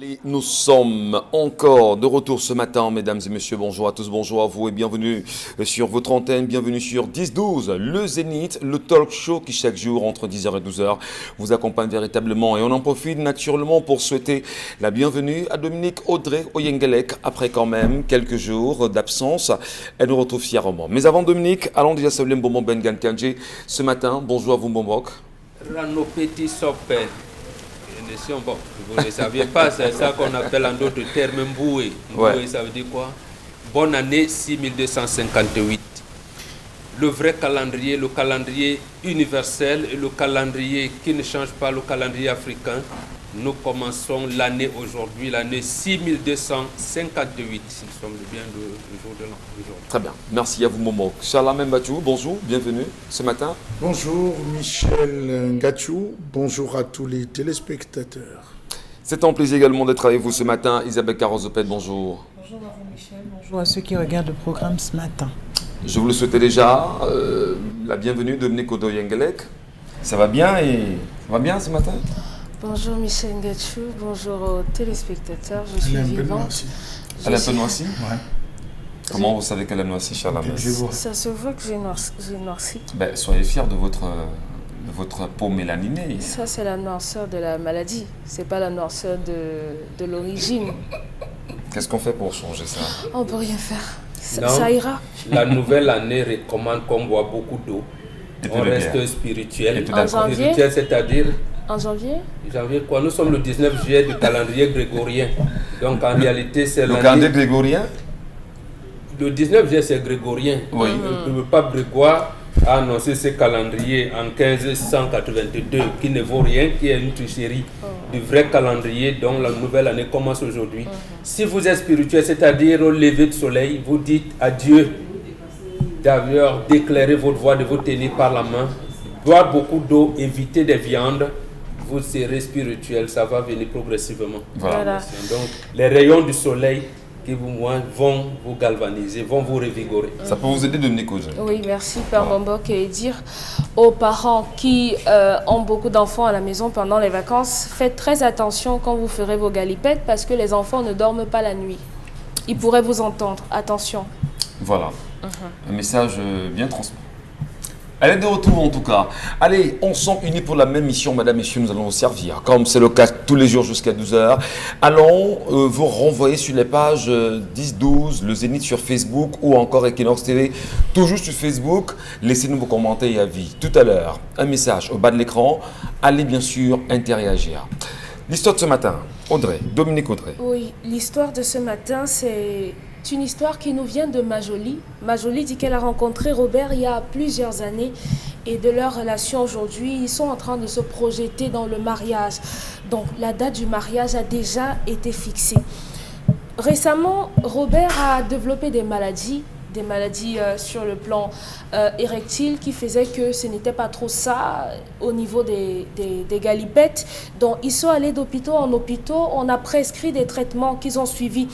Et nous sommes encore de retour ce matin, mesdames et messieurs. Bonjour à tous, bonjour à vous et bienvenue sur votre antenne, bienvenue sur 10-12, le Zénith, le talk show qui chaque jour entre 10h et 12h vous accompagne véritablement. Et on en profite naturellement pour souhaiter la bienvenue à Dominique Audrey Oyengelek après quand même quelques jours d'absence. Elle nous retrouve fièrement. Mais avant Dominique, allons déjà saluer Mbombo Ben Kanje ce matin. Bonjour à vous Mbombo. Rano Petit Sopé. Bon, vous ne saviez pas, c'est ça qu'on appelle en d'autres termes Mboué. Mboué, ça veut dire quoi? Bonne année 6258. Le vrai calendrier, le calendrier universel et le calendrier qui ne change pas, le calendrier africain. Nous commençons l'année aujourd'hui, l'année 6258. Nous sommes bien le jour de l'an aujourd'hui. Très bien, merci à vous Momo. Charles Mbachou, bonjour, bienvenue ce matin. Bonjour Michel Ngachou, bonjour à tous les téléspectateurs. C'est un plaisir également d'être avec vous ce matin. Isabelle Carozopet, bonjour. Bonjour à vous Michel, bonjour à ceux qui regardent le programme ce matin. Je vous le souhaitais déjà, la bienvenue Dominique Oyengelek. Ça va bien ce matin? Bonjour Michel Ngachou, bonjour aux téléspectateurs, je suis vivante. Elle est un peu noircie? Ouais. Comment vous savez qu'elle est noircie, Charles? Ça se voit que j'ai noirci. Ben, soyez fiers de votre peau mélaninée. Ça, c'est la noirceur de la maladie, c'est pas la noirceur de l'origine. Qu'est-ce qu'on fait pour changer ça? On peut rien faire, ça ira. La nouvelle année recommande qu'on boit beaucoup d'eau. On reste spirituel. En janvier, spirituel, c'est-à-dire... En janvier? Janvier quoi? Nous sommes le 19 juillet du calendrier grégorien. Donc en réalité, c'est le calendrier grégorien? Le 19 juillet, c'est grégorien. Oui. Le pape Grégoire a annoncé ce calendrier en 1582 qui ne vaut rien, qui est une tricherie du vrai calendrier dont la nouvelle année commence aujourd'hui. Si vous êtes spirituel, c'est-à-dire au lever du soleil, vous dites à Dieu d'ailleurs d'éclairer votre voie, de vous tenir par la main, boire beaucoup d'eau, éviter des viandes. Vous serez spirituel, ça va venir progressivement. Voilà. Donc, les rayons du soleil qui vont vous galvaniser, vont vous revigorer. Ça peut vous aider, Dominique Audrey? Oui, merci, Père Bombok. Et dire aux parents qui ont beaucoup d'enfants à la maison pendant les vacances, faites très attention quand vous ferez vos galipettes parce que les enfants ne dorment pas la nuit. Ils pourraient vous entendre. Attention. Voilà. Un message bien transmis. Elle est de retour en tout cas. Allez, on s'en unit pour la même mission, mesdames et messieurs, nous allons vous servir. Comme c'est le cas tous les jours jusqu'à 12h. Allons vous renvoyer sur les pages 10-12, le Zénith sur Facebook ou encore Equinox TV. Toujours sur Facebook, laissez-nous vos commentaires et avis. Tout à l'heure, un message au bas de l'écran. Allez bien sûr interagir. L'histoire de ce matin, Audrey, Dominique Audrey. Oui, l'histoire de ce matin, c'est une histoire qui nous vient de Majoli. Majoli dit qu'elle a rencontré Robert il y a plusieurs années et de leur relation aujourd'hui, ils sont en train de se projeter dans le mariage. Donc la date du mariage a déjà été fixée. Récemment, Robert a développé des maladies sur le plan érectile qui faisaient que ce n'était pas trop ça au niveau des galipettes. Donc ils sont allés d'hôpitaux en hôpitaux, on a prescrit des traitements qu'ils ont suivis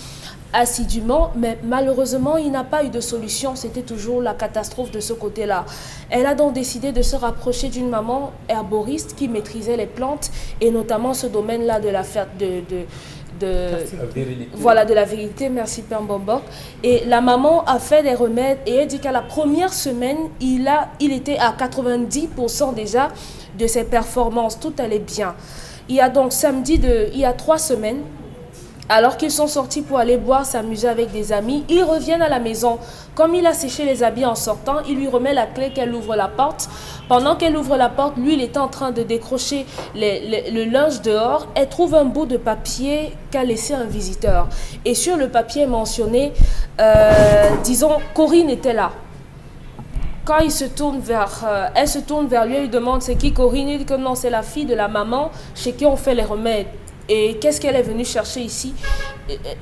assidûment, mais malheureusement, il n'a pas eu de solution. C'était toujours la catastrophe de ce côté-là. Elle a donc décidé de se rapprocher d'une maman herboriste qui maîtrisait les plantes et notamment ce domaine-là de la de la vérité, merci Père Bombok. Et la maman a fait des remèdes et elle dit qu'à la première semaine, il était à 90% déjà de ses performances, tout allait bien. Il y a donc il y a 3 semaines, alors qu'ils sont sortis pour aller boire, s'amuser avec des amis, ils reviennent à la maison. Comme il a séché les habits en sortant, il lui remet la clé qu'elle ouvre la porte. Pendant qu'elle ouvre la porte, lui, il est en train de décrocher le linge dehors. Elle trouve un bout de papier qu'a laissé un visiteur. Et sur le papier mentionné, disons, Corinne était là. Quand elle se tourne vers lui, elle lui demande c'est qui Corinne. Il dit que non, c'est la fille de la maman chez qui on fait les remèdes. Et qu'est-ce qu'elle est venue chercher ici?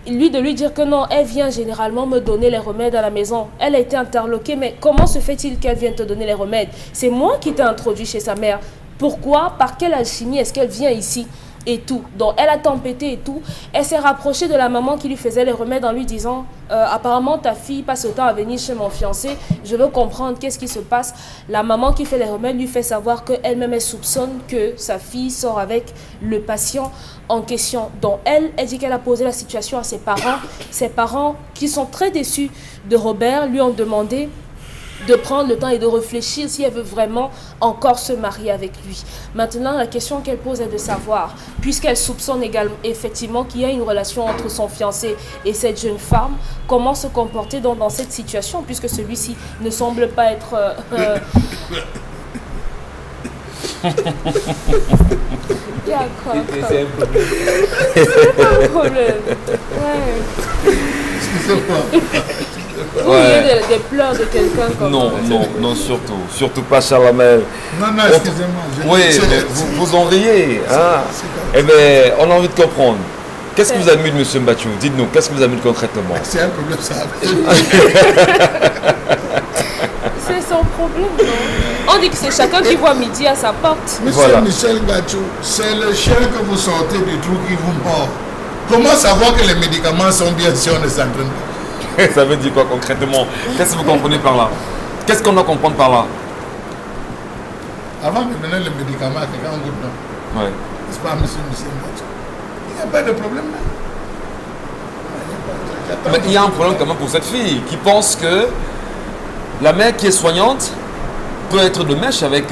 Lui de lui dire que non, elle vient généralement me donner les remèdes à la maison. Elle a été interloquée, mais comment se fait-il qu'elle vienne te donner les remèdes? C'est moi qui t'ai introduit chez sa mère. Pourquoi? Par quelle alchimie est-ce qu'elle vient ici? et tout. Donc elle a tempêté et tout. Elle s'est rapprochée de la maman qui lui faisait les remèdes en lui disant apparemment ta fille passe le temps à venir chez mon fiancé, je veux comprendre qu'est-ce qui se passe. La maman qui fait les remèdes lui fait savoir qu'elle-même elle soupçonne que sa fille sort avec le patient en question. Donc elle dit qu'elle a posé la situation à ses parents qui sont très déçus de Robert, lui ont demandé de prendre le temps et de réfléchir si elle veut vraiment encore se marier avec lui. Maintenant, la question qu'elle pose est de savoir, puisqu'elle soupçonne également effectivement qu'il y a une relation entre son fiancé et cette jeune femme, comment se comporter dans cette situation, puisque celui-ci ne semble pas être... Il y a quoi, C'est un problème. C'est pas un problème. Ouais. Excusez-moi. Vous voyez des pleurs de quelqu'un comme Non, ça. non, surtout pas Chalamel. Non, excusez-moi. Oui, mais vous en riez. Hein? Eh bien, on a envie de comprendre. Qu'est-ce qui vous amuse, M. Mbachou? Dites-nous, qu'est-ce qui vous amuse concrètement? C'est un problème, ça. C'est son problème, non? On dit que c'est chacun qui voit midi à sa porte. Monsieur Voilà. Michel Ngachou, c'est le chien que vous sortez du trou qui vous mord. Comment savoir que les médicaments sont bien si on ne s'entraîne pas? Ça veut dire quoi concrètement? Qu'est-ce que vous comprenez par là? Qu'est-ce qu'on doit comprendre par là? Avant de donner le médicament à quelqu'un, on goûte non. Ouais. N'est-ce pas, monsieur Ngachou? Il n'y a pas de problème là. Mais il y a un problème quand même pour cette fille qui pense que la mère qui est soignante peut être de mèche avec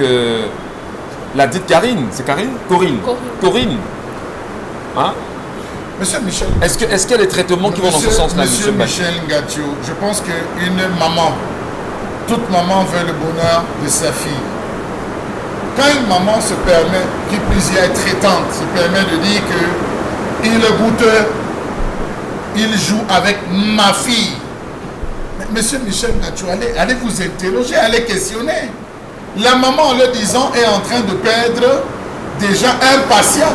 la dite Karine. C'est Karine? Corinne. Corinne. Hein? Monsieur Michel. Est-ce qu'il y a des traitements qui vont dans ce sens-là, Monsieur Mbachou? Michel Ngachou, je pense qu'une maman, toute maman veut le bonheur de sa fille. Quand une maman se permet, qui plus y est traitante, se permet de dire que il est goûteur, il joue avec ma fille. Mais monsieur Michel Ngachou, allez vous interroger, allez questionner. La maman, en le disant, est en train de perdre déjà un patient.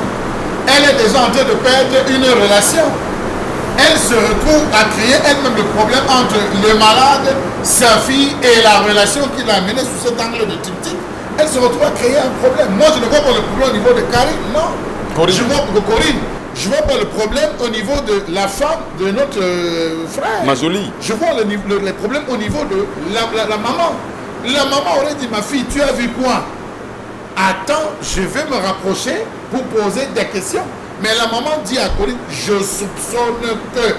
Elle est déjà en train de perdre une relation. Elle se retrouve à créer elle-même le problème entre le malade, sa fille et la relation qui l'a amenée sous cet angle de triptyque. Elle se retrouve à créer un problème. Moi, je ne vois pas le problème au niveau de Karine, non. Corinne. Je vois Corinne. Je vois pas le problème au niveau de la femme de notre frère. Ma jolie. Je vois le problème au niveau de la maman. La maman aurait dit, ma fille, tu as vu quoi? Attends, je vais me rapprocher pour poser des questions. Mais la maman dit à Corinne, je soupçonne que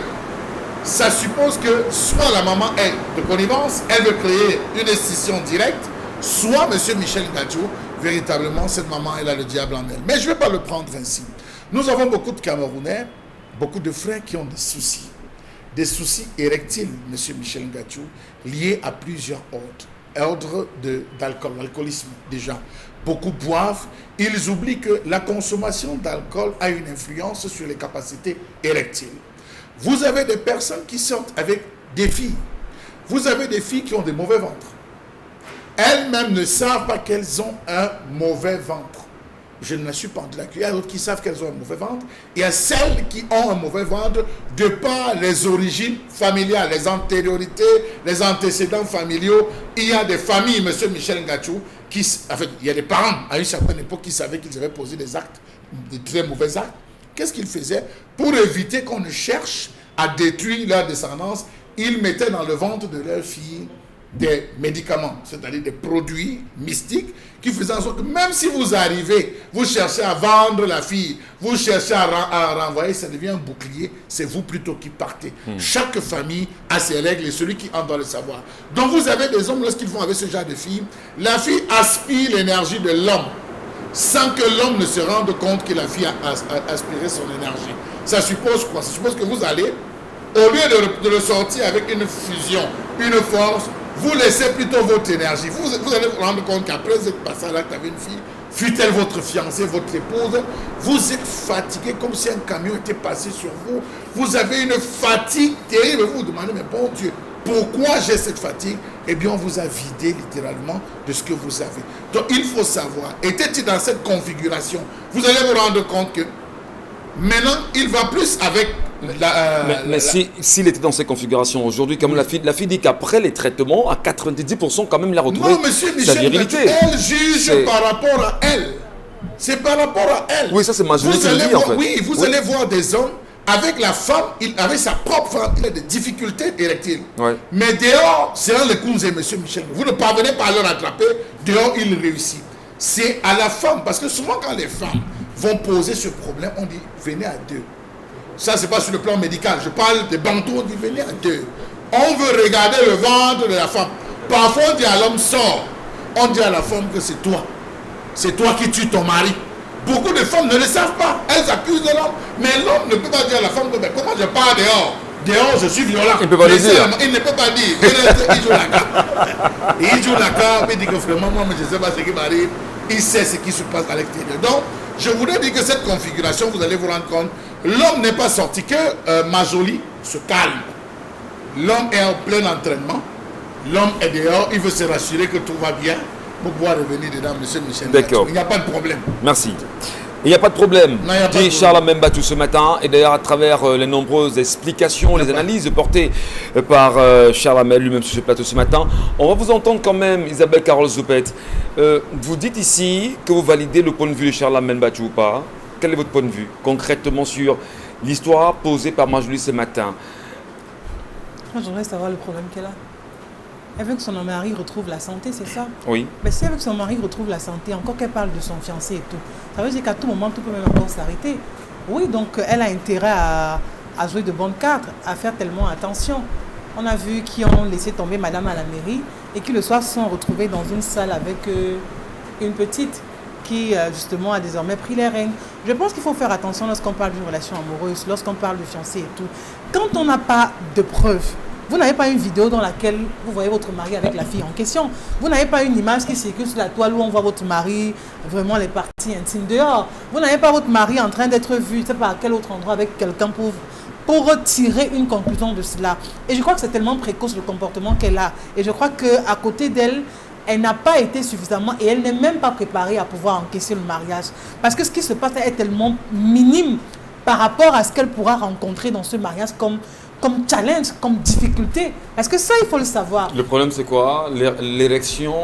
ça suppose que soit la maman est de connivence, elle veut créer une scission directe, soit M. Michel Ngachou, véritablement, cette maman, elle a le diable en elle. Mais je ne vais pas le prendre ainsi. Nous avons beaucoup de Camerounais, beaucoup de frères qui ont des soucis érectiles, M. Michel Ngachou, liés à plusieurs ordres d'alcool, l'alcoolisme déjà. Beaucoup boivent, ils oublient que la consommation d'alcool a une influence sur les capacités érectiles. Vous avez des personnes qui sortent avec des filles. Vous avez des filles qui ont des mauvais ventres. Elles-mêmes ne savent pas qu'elles ont un mauvais ventre. Je ne la suis pas de la cuillère. Il y a d'autres qui savent qu'elles ont un mauvais ventre. Il y a celles qui ont un mauvais ventre de par les origines familiales, les antériorités, les antécédents familiaux. Il y a des familles, M. Michel Ngachou, il y a des parents à une certaine époque qui savaient qu'ils avaient posé des actes, des très mauvais actes. Qu'est-ce qu'ils faisaient? Pour éviter qu'on ne cherche à détruire leur descendance, ils mettaient dans le ventre de leur fille des médicaments, c'est-à-dire des produits mystiques qui faisaient en sorte que même si vous arrivez, vous cherchez à vendre la fille, vous cherchez à renvoyer, ça devient un bouclier, c'est vous plutôt qui partez. Chaque famille a ses règles et celui qui en doit le savoir. Donc vous avez des hommes, lorsqu'ils vont avec ce genre de fille, la fille aspire l'énergie de l'homme sans que l'homme ne se rende compte que la fille a aspiré son énergie. Ça suppose quoi? Ça suppose que vous allez, au lieu de le sortir avec une fusion, une force, vous laissez plutôt votre énergie. Vous allez vous rendre compte qu'après cette passage-là que tu avais une fille, fut-elle votre fiancée, votre épouse, vous êtes fatigué comme si un camion était passé sur vous. Vous avez une fatigue terrible. Vous vous demandez, mais bon Dieu, pourquoi j'ai cette fatigue? Eh bien, on vous a vidé littéralement de ce que vous avez. Donc, il faut savoir, était-il dans cette configuration? Vous allez vous rendre compte que maintenant, il va plus avec... Mais s'il était dans ces configurations aujourd'hui, comme la fille dit qu'après les traitements, à 90%, quand même, il a retrouvé non, monsieur sa Michel, virilité. elle juge par rapport à elle. C'est par rapport à elle. Oui, ça c'est ma jolie qui le dit en fait. Oui, vous allez voir des hommes, avec la femme, avec sa propre femme, il a des difficultés érectiles. Ouais. Mais dehors, c'est un Lekounze et monsieur Michel. Vous ne parvenez pas à le rattraper, dehors il réussit. C'est à la femme, parce que souvent quand les femmes vont poser ce problème, on dit venez à deux. Ça, c'est pas sur le plan médical. Je parle des bantous, on dit venez à deux. On veut regarder le ventre de la femme. Parfois, on dit à l'homme sort. On dit à la femme que c'est toi. C'est toi qui tues ton mari. Beaucoup de femmes ne le savent pas. Elles accusent de l'homme. Mais l'homme ne peut pas dire à la femme que comment je pars dehors. Dehors, je suis violent. Il ne peut pas le dire. Il ne peut pas dire. Il joue la carte. Il joue la carte. Il dit que vraiment, moi, je ne sais pas ce qui m'arrive. Il sait ce qui se passe à l'extérieur. Donc, je voudrais dire que cette configuration, vous allez vous rendre compte, l'homme n'est pas sorti, que Majoli se calme. L'homme est en plein entraînement. L'homme est dehors. Il veut se rassurer que tout va bien pour pouvoir revenir dedans, monsieur Michel. D'accord. Il n'y a pas de problème. Merci. Il n'y a pas de problème, Non, il y a pas de dit problème. Charles Membachou ce matin. Et d'ailleurs, à travers les nombreuses explications, les analyses portées par Charles Hamel lui-même sur ce plateau ce matin, on va vous entendre quand même, Isabelle Carole Zoupet. Vous dites ici que vous validez le point de vue de Charles Membachou ou pas. Quel est votre point de vue concrètement sur l'histoire posée par Majoli ce matin? Moi, j'aimerais savoir le problème qu'elle a. Elle veut que son mari retrouve la santé, c'est ça? Oui. Mais si elle veut que son mari retrouve la santé, encore qu'elle parle de son fiancé et tout, ça veut dire qu'à tout moment, tout peut même encore s'arrêter. Oui, donc elle a intérêt à jouer de bonnes cartes, à faire tellement attention. On a vu qui ont laissé tomber madame à la mairie et qui le soir se sont retrouvés dans une salle avec une petite qui justement a désormais pris les rênes. Je pense qu'il faut faire attention lorsqu'on parle d'une relation amoureuse, lorsqu'on parle de fiancé et tout. Quand on n'a pas de preuves, vous n'avez pas une vidéo dans laquelle vous voyez votre mari avec la fille en question. Vous n'avez pas une image qui circule sur la toile où on voit votre mari, vraiment les parties intimes dehors. Vous n'avez pas votre mari en train d'être vu, je ne sais pas à quel autre endroit avec quelqu'un pour tirer une conclusion de cela. Et je crois que c'est tellement précoce le comportement qu'elle a. Et je crois qu'à côté d'elle, elle n'a pas été suffisamment et elle n'est même pas préparée à pouvoir encaisser le mariage. Parce que ce qui se passe est tellement minime par rapport à ce qu'elle pourra rencontrer dans ce mariage comme challenge, comme difficulté. Parce que ça, il faut le savoir. Le problème, c'est quoi? L'érection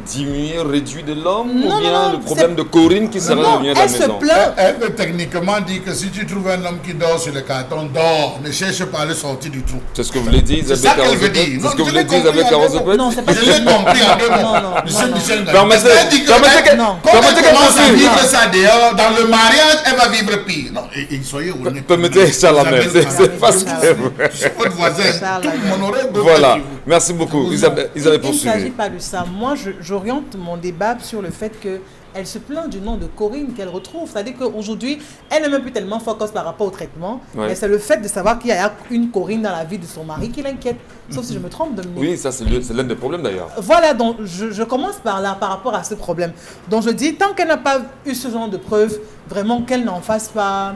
diminuée, réduite de l'homme? Ou Non, bien non, le problème de Corinne qui serait Non, revenue à la elle se maison? plaint. Elle peut techniquement dire que si tu trouves un homme qui dort sur le carton, dors. Ne cherche pas à le sortir du trou. C'est ce que vous voulez dire, C'est Isabelle ça qu'elle veut Carole-Zopet? dire. C'est ce que Non, vous je voulez l'ai dire, Isabelle compris en deux mots. Carole-Zopet? Non, c'est pas Je l'ai compris en deux mots. Non, non, Monsieur non, Michel, non. Permettez- elle dit que permettez que- non. quand permettez elle qu'elle commence à continue. vivre ça dehors, dans le mariage, elle va vivre pire. Non, et soyez honnête. Permettez, Charles Hamel, c'est pas ce Charles. Je suis votre voisin. Charles Tout Hamel. mon oreille peut Voilà, pas suivre. merci beaucoup. Non. Isabelle Il ne s'agit poursuivez. pas de ça. Moi, j'oriente mon débat sur le fait qu'elle se plaint du nom de Corinne qu'elle retrouve. C'est-à-dire qu'aujourd'hui, elle n'est même plus tellement focus par rapport au traitement. Ouais. Mais c'est le fait de savoir qu'il y a une Corinne dans la vie de son mari qui l'inquiète. Sauf si je me trompe, Dominique. Oui, ça c'est l'un des problèmes d'ailleurs. Voilà, donc je commence par là, par rapport à ce problème. Donc je dis, tant qu'elle n'a pas eu ce genre de preuves, vraiment qu'elle n'en fasse pas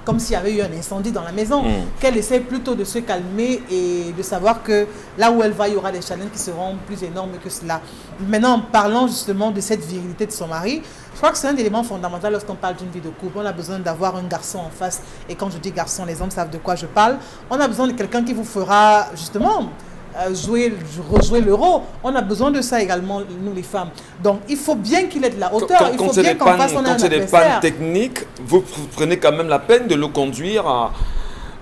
comme s'il y avait eu un incendie dans la maison, qu'elle essaie plutôt de se calmer et de savoir que là où elle va, il y aura des challenges qui seront plus énormes que cela. Maintenant, parlons justement de cette virilité de son mari. Je crois que c'est un élément fondamental lorsqu'on parle d'une vie de couple. On a besoin d'avoir un garçon en face. Et quand je dis garçon, les hommes savent de quoi je parle. On a besoin de quelqu'un qui vous fera justement rejouer le rôle. On a besoin de ça également, nous les femmes. Donc, il faut bien qu'il ait de la hauteur. Il faut bien qu'en face, on ait un quand c'est des adversaire. pannes techniques, vous prenez quand même la peine de le conduire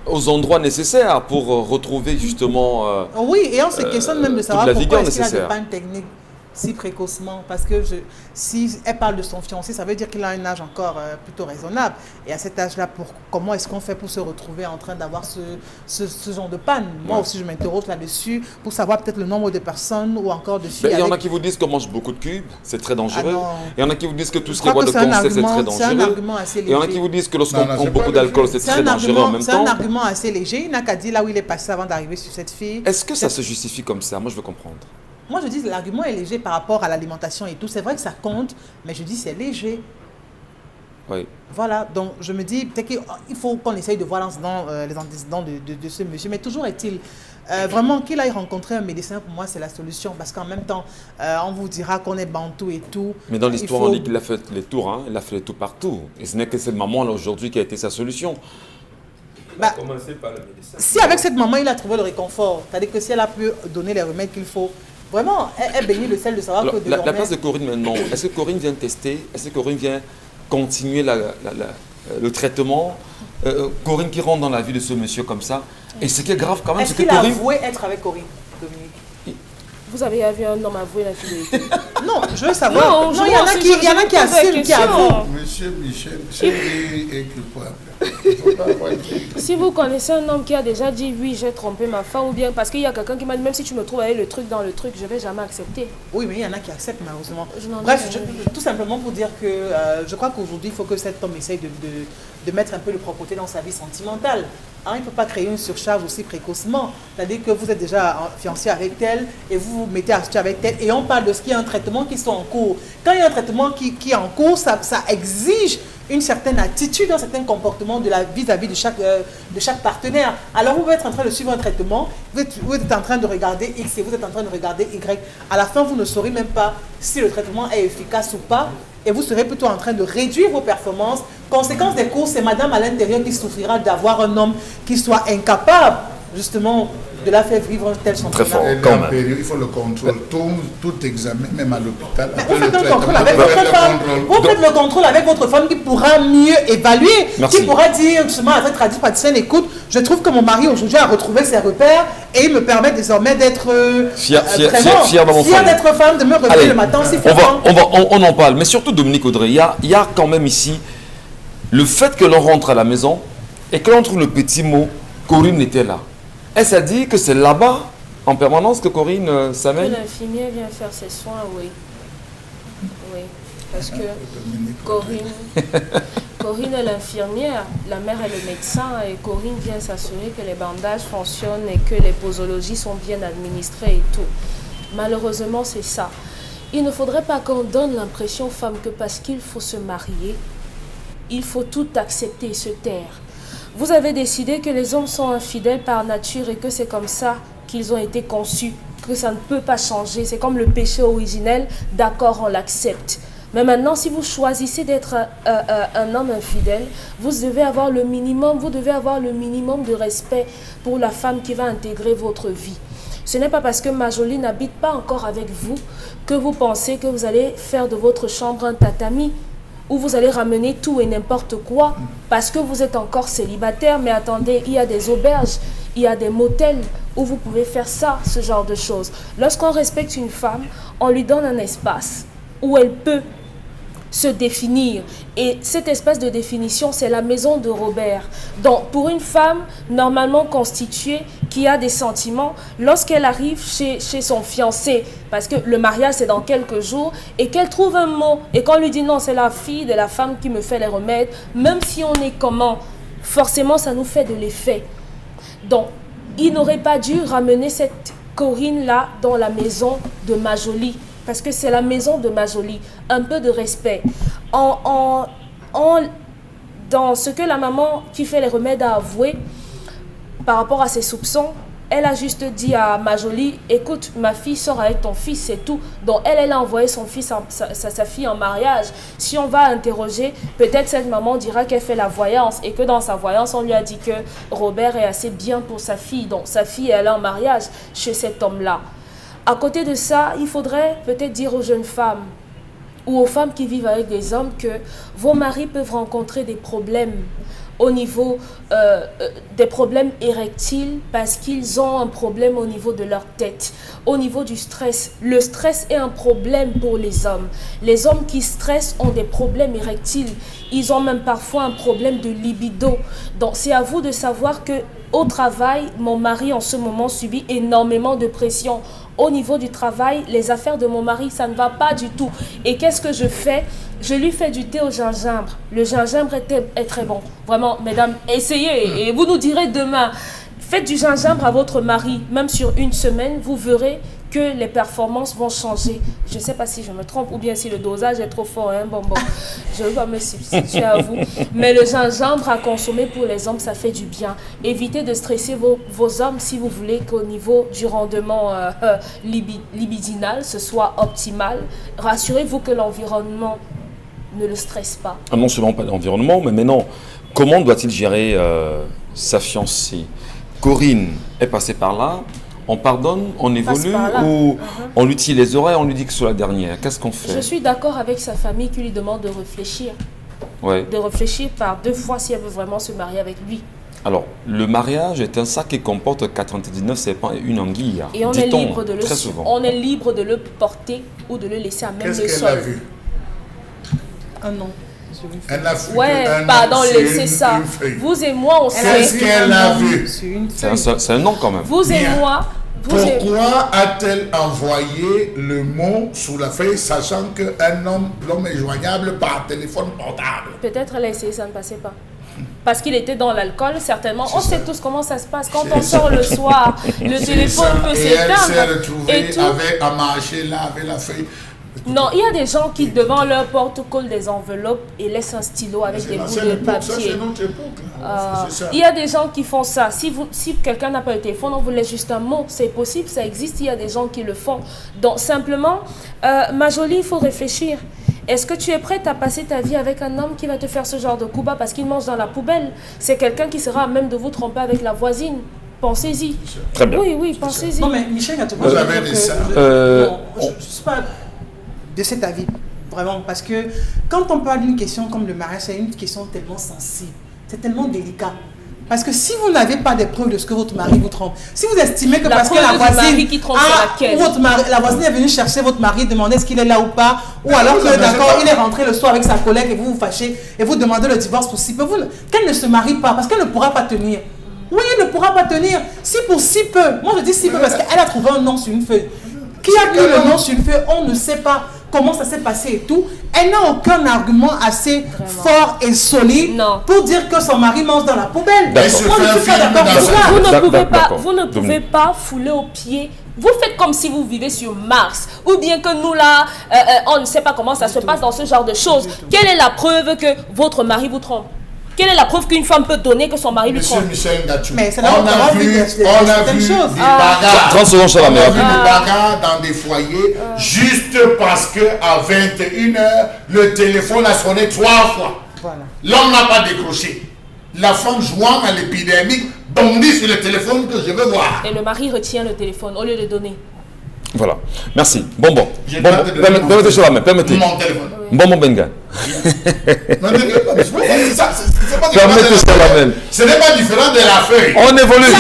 aux endroits nécessaires pour retrouver justement... Oui, et on se questionne même de savoir la pourquoi vigueur est-ce qu'il y a des nécessaire. pannes techniques si précocement. Parce que si elle parle de son fiancé, ça veut dire qu'il a un âge encore plutôt raisonnable. Et à cet âge-là, comment est-ce qu'on fait pour se retrouver en train d'avoir ce genre de panne? Moi aussi, je m'interroge là-dessus pour savoir peut-être le nombre de personnes ou encore de filles. Il y en a avec- qui vous disent qu'on mange beaucoup de cubes, c'est très dangereux. Ah non. Il y en a qui vous disent que tout ce Je qui est crois bois que de c'est un conseil, c'est très argument- c'est un dangereux. argument assez Il y en a léger. qui vous disent que lorsqu'on Non, non, prend c'est beaucoup pas d'alcool, léger. c'est très dangereux en même C'est un temps. argument assez léger. Il n'a qu'à dire là où il est passé avant d'arriver sur cette fille. Est-ce que ça se justifie comme ça? Moi, je veux comprendre. Moi, je dis que l'argument est léger par rapport à l'alimentation et tout. C'est vrai que ça compte, mais je dis c'est léger. Oui. Voilà, donc je me dis peut-être qu'il faut qu'on essaye de voir les antécédents de ce monsieur. Mais toujours est-il, vraiment qu'il aille rencontrer un médecin, pour moi, c'est la solution. Parce qu'en même temps, on vous dira qu'on est bantou et tout. Mais dans Il l'histoire, faut- on dit qu'il a fait les tours, hein. Il a fait les tours partout. Et ce n'est que cette maman-là aujourd'hui qui a été sa solution. Bah, Commencer par le médecin. si avec cette maman, il a trouvé le réconfort, c'est-à-dire que si elle a pu donner les remèdes qu'il faut, vraiment, elle bénit le sel de savoir Alors, que la désormais... place de Corinne maintenant, est-ce que Corinne vient tester? Est-ce que Corinne vient continuer le traitement. Corinne qui rentre dans la vie de ce monsieur comme ça. Et ce qui est grave quand même, Est-ce c'est que qu'il a Corinne... avoué être avec Corinne, Dominique? Vous avez vu un homme avouer l'infidélité? Non, je veux savoir. Non, il y en a qui assument, qui avouent. Monsieur Michel, chérie est culpable. Il faut pas avoir dit. Si vous connaissez un homme qui a déjà dit oui, j'ai trompé ma femme, ou bien parce qu'il y a quelqu'un qui m'a dit même si tu me trouves avec le truc dans le truc, je vais jamais accepter. Oui, mais il y en a qui acceptent malheureusement. Bref, Tout simplement pour dire que je crois qu'aujourd'hui, il faut que cet homme essaye de mettre un peu de propreté dans sa vie sentimentale. Hein, il ne peut pas créer une surcharge aussi précocement. C'est-à-dire que vous êtes déjà fiancé avec elle et vous vous mettez à sortir avec elle et on parle de ce qui est un traitement qui sont en cours. Quand il y a un traitement qui est en cours, ça exige une certaine attitude, un certain comportement vis-à-vis de chaque partenaire. Alors vous êtes en train de suivre un traitement, vous êtes en train de regarder X et vous êtes en train de regarder Y. À la fin, vous ne saurez même pas si le traitement est efficace ou pas et vous serez plutôt en train de réduire vos performances. Conséquence des cours, c'est madame à l'intérieur qui souffrira d'avoir un homme qui soit incapable justement de la faire vivre un tel sentiment. Très fort. Et Quand la même. période, il faut le contrôle. Tout examen, même à l'hôpital. Mais après vous faites le un contrôle traitement, avec vous votre faites le femme. contrôle. Vous faites le contrôle avec votre femme qui pourra mieux évaluer, Merci. qui pourra dire justement à cette radio-praticienne, écoute, je trouve que mon mari aujourd'hui a retrouvé ses repères et il me permet désormais d'être Fier dans mon fier foyer. d'être femme, de me réveiller Allez, le matin aussi. on en parle. Mais surtout, Dominique Audrey, il y a quand même ici le fait que l'on rentre à la maison et que l'on trouve le petit mot Corinne était là. Est-ce à dire que c'est là-bas en permanence que Corinne s'amène? L'infirmière vient faire ses soins, oui. Oui, parce que Dominique, Corinne est l'infirmière, la mère est le médecin et Corinne vient s'assurer que les bandages fonctionnent et que les posologies sont bien administrées et tout. Malheureusement, c'est ça. Il ne faudrait pas qu'on donne l'impression aux femmes que parce qu'il faut se marier, il faut tout accepter et se taire. Vous avez décidé que les hommes sont infidèles par nature et que c'est comme ça qu'ils ont été conçus, que ça ne peut pas changer. C'est comme le péché originel, d'accord, on l'accepte. Mais maintenant, si vous choisissez d'être un homme infidèle, vous devez avoir le minimum de respect pour la femme qui va intégrer votre vie. Ce n'est pas parce que Majoli n'habite pas encore avec vous que vous pensez que vous allez faire de votre chambre un tatami, où vous allez ramener tout et n'importe quoi parce que vous êtes encore célibataire. Mais attendez, il y a des auberges, il y a des motels où vous pouvez faire ça, ce genre de choses. Lorsqu'on respecte une femme, on lui donne un espace où elle peut se définir. Et cet espace de définition, c'est la maison de Robert. Donc, pour une femme normalement constituée, qui a des sentiments, lorsqu'elle arrive chez son fiancé, parce que le mariage c'est dans quelques jours, et qu'elle trouve un mot, et qu'on lui dit non, c'est la fille de la femme qui me fait les remèdes, même si on est comment, forcément ça nous fait de l'effet. Donc, il n'aurait pas dû ramener cette Corinne-là dans la maison de Majoli, parce que c'est la maison de Majoli. Un peu de respect. Dans ce que la maman qui fait les remèdes a avoué, par rapport à ses soupçons, elle a juste dit à Majoli, écoute, ma fille sort avec ton fils, c'est tout. Donc elle a envoyé son fils, sa fille en mariage. Si on va interroger, peut-être cette maman dira qu'elle fait la voyance et que dans sa voyance, on lui a dit que Robert est assez bien pour sa fille. Donc sa fille, elle est en mariage chez cet homme-là. À côté de ça, il faudrait peut-être dire aux jeunes femmes ou aux femmes qui vivent avec des hommes que vos maris peuvent rencontrer des problèmes au niveau des problèmes érectiles parce qu'ils ont un problème au niveau de leur tête, au niveau du stress. Le stress est un problème pour les hommes. Les hommes qui stressent ont des problèmes érectiles. Ils ont même parfois un problème de libido. Donc c'est à vous de savoir que au travail, mon mari en ce moment subit énormément de pression. Au niveau du travail, les affaires de mon mari, ça ne va pas du tout. Et qu'est-ce que je fais? Je lui fais du thé au gingembre. Le gingembre est très bon. Vraiment, mesdames, essayez et vous nous direz demain. Faites du gingembre à votre mari, même sur une semaine, vous verrez que les performances vont changer. Je ne sais pas si je me trompe ou bien si le dosage est trop fort. Hein? Bon, je ne vais pas me substituer à vous. Mais le gingembre à consommer pour les hommes, ça fait du bien. Évitez de stresser vos hommes si vous voulez qu'au niveau du rendement libidinal, ce soit optimal. Rassurez-vous que l'environnement ne le stresse pas. Non seulement pas l'environnement, mais maintenant, comment doit-il gérer sa fiancée? Corinne est passée par là. On pardonne, on évolue ou on lui tire les oreilles, on lui dit que c'est la dernière? Qu'est-ce qu'on fait? Je suis d'accord avec sa famille qui lui demande de réfléchir. de réfléchir par 2 fois si elle veut vraiment se marier avec lui. Alors, le mariage est un sac qui comporte 99 serpents et une anguille. Et on est libre de très souvent. on est libre de le porter ou de le laisser à même le sol. Qu'est-ce qu'elle a vu? Un an. Elle a vu Ouais, un pardon, an sur laissez ça. une feuille. Vous et moi, on Qu'est-ce sait. qu'elle a vu? C'est un nom quand même. Vous et Bien. moi, Pourquoi a-t-elle envoyé le mot sous la feuille, sachant l'homme est joignable par téléphone portable? peut-être elle a essayé, ça ne passait pas. Parce qu'il était dans l'alcool, certainement. On sait tous comment ça se passe. Quand on sort le soir, le téléphone peut Et elle s'est s'éteindre. retrouvée à marcher là avec la feuille. Non, il y a des gens qui, devant leur porte, collent des enveloppes et laissent un stylo avec des bouts de Ça, papier. c'est notre époque. Là. C'est ça. Il y a des gens qui font ça. Si quelqu'un n'a pas le téléphone, on vous laisse juste un mot. C'est possible, ça existe. Il y a des gens qui le font. Donc, simplement, ma jolie, il faut réfléchir. Est-ce que tu es prête à passer ta vie avec un homme qui va te faire ce genre de coup bas parce qu'il mange dans la poubelle? C'est quelqu'un qui sera à même de vous tromper avec la voisine. Pensez-y. Très bien. Oui, pensez-y. Non, mais Michel, Vous avez des ça. je ne suis pas de cet avis, vraiment, parce que quand on parle d'une question comme le mariage, c'est une question tellement sensible, c'est tellement délicat. Parce que si vous n'avez pas de preuves de ce que votre mari vous trompe, si vous estimez que La parce que preuve la du voisine, mari qui trompe, c'est laquelle? la voisine est venue chercher votre mari, demander est-ce qu'il est là ou pas, ou alors vous que avez d'accord, pas. il est rentré le soir avec sa collègue et vous vous fâchez et vous demandez le divorce pour si peu, qu'elle ne se marie pas parce qu'elle ne pourra pas tenir. Oui, elle ne pourra pas tenir. Si pour si peu, moi je dis si peu parce qu'elle a trouvé un nom sur une feuille. Qui a mis le nom sur une feuille, on ne sait pas comment ça s'est passé et tout. Elle n'a aucun argument assez fort et solide pour dire que son mari mange dans la poubelle. Moi, je ne suis pas d'accord avec ça. Vous ne pouvez pas fouler aux pieds. Vous faites comme si vous vivez sur Mars. Ou bien que nous là, on ne sait pas comment ça se passe dans ce genre de choses. Quelle est la preuve que votre mari vous trompe? Quelle est la preuve qu'une femme peut donner que son mari lui trompe? Monsieur Michel Ngachou, Mais c'est on a vu des bagarres. 30 secondes sur la On a mer. vu des bagarres dans des foyers juste parce qu'à 21h, le téléphone a sonné 3 fois. Voilà. L'homme n'a pas décroché. La femme jouant à l'épidémie bondit sur le téléphone que je veux voir. Et le mari retient le téléphone au lieu de donner. Voilà. Merci. Bonbon. J'ai Bonbon. pas de- Permettez sur la main. Permettez. Mon téléphone. Bonbon Benga. Non, c'est pas Permettez sur la main. Ce n'est pas différent de la feuille. On évolue.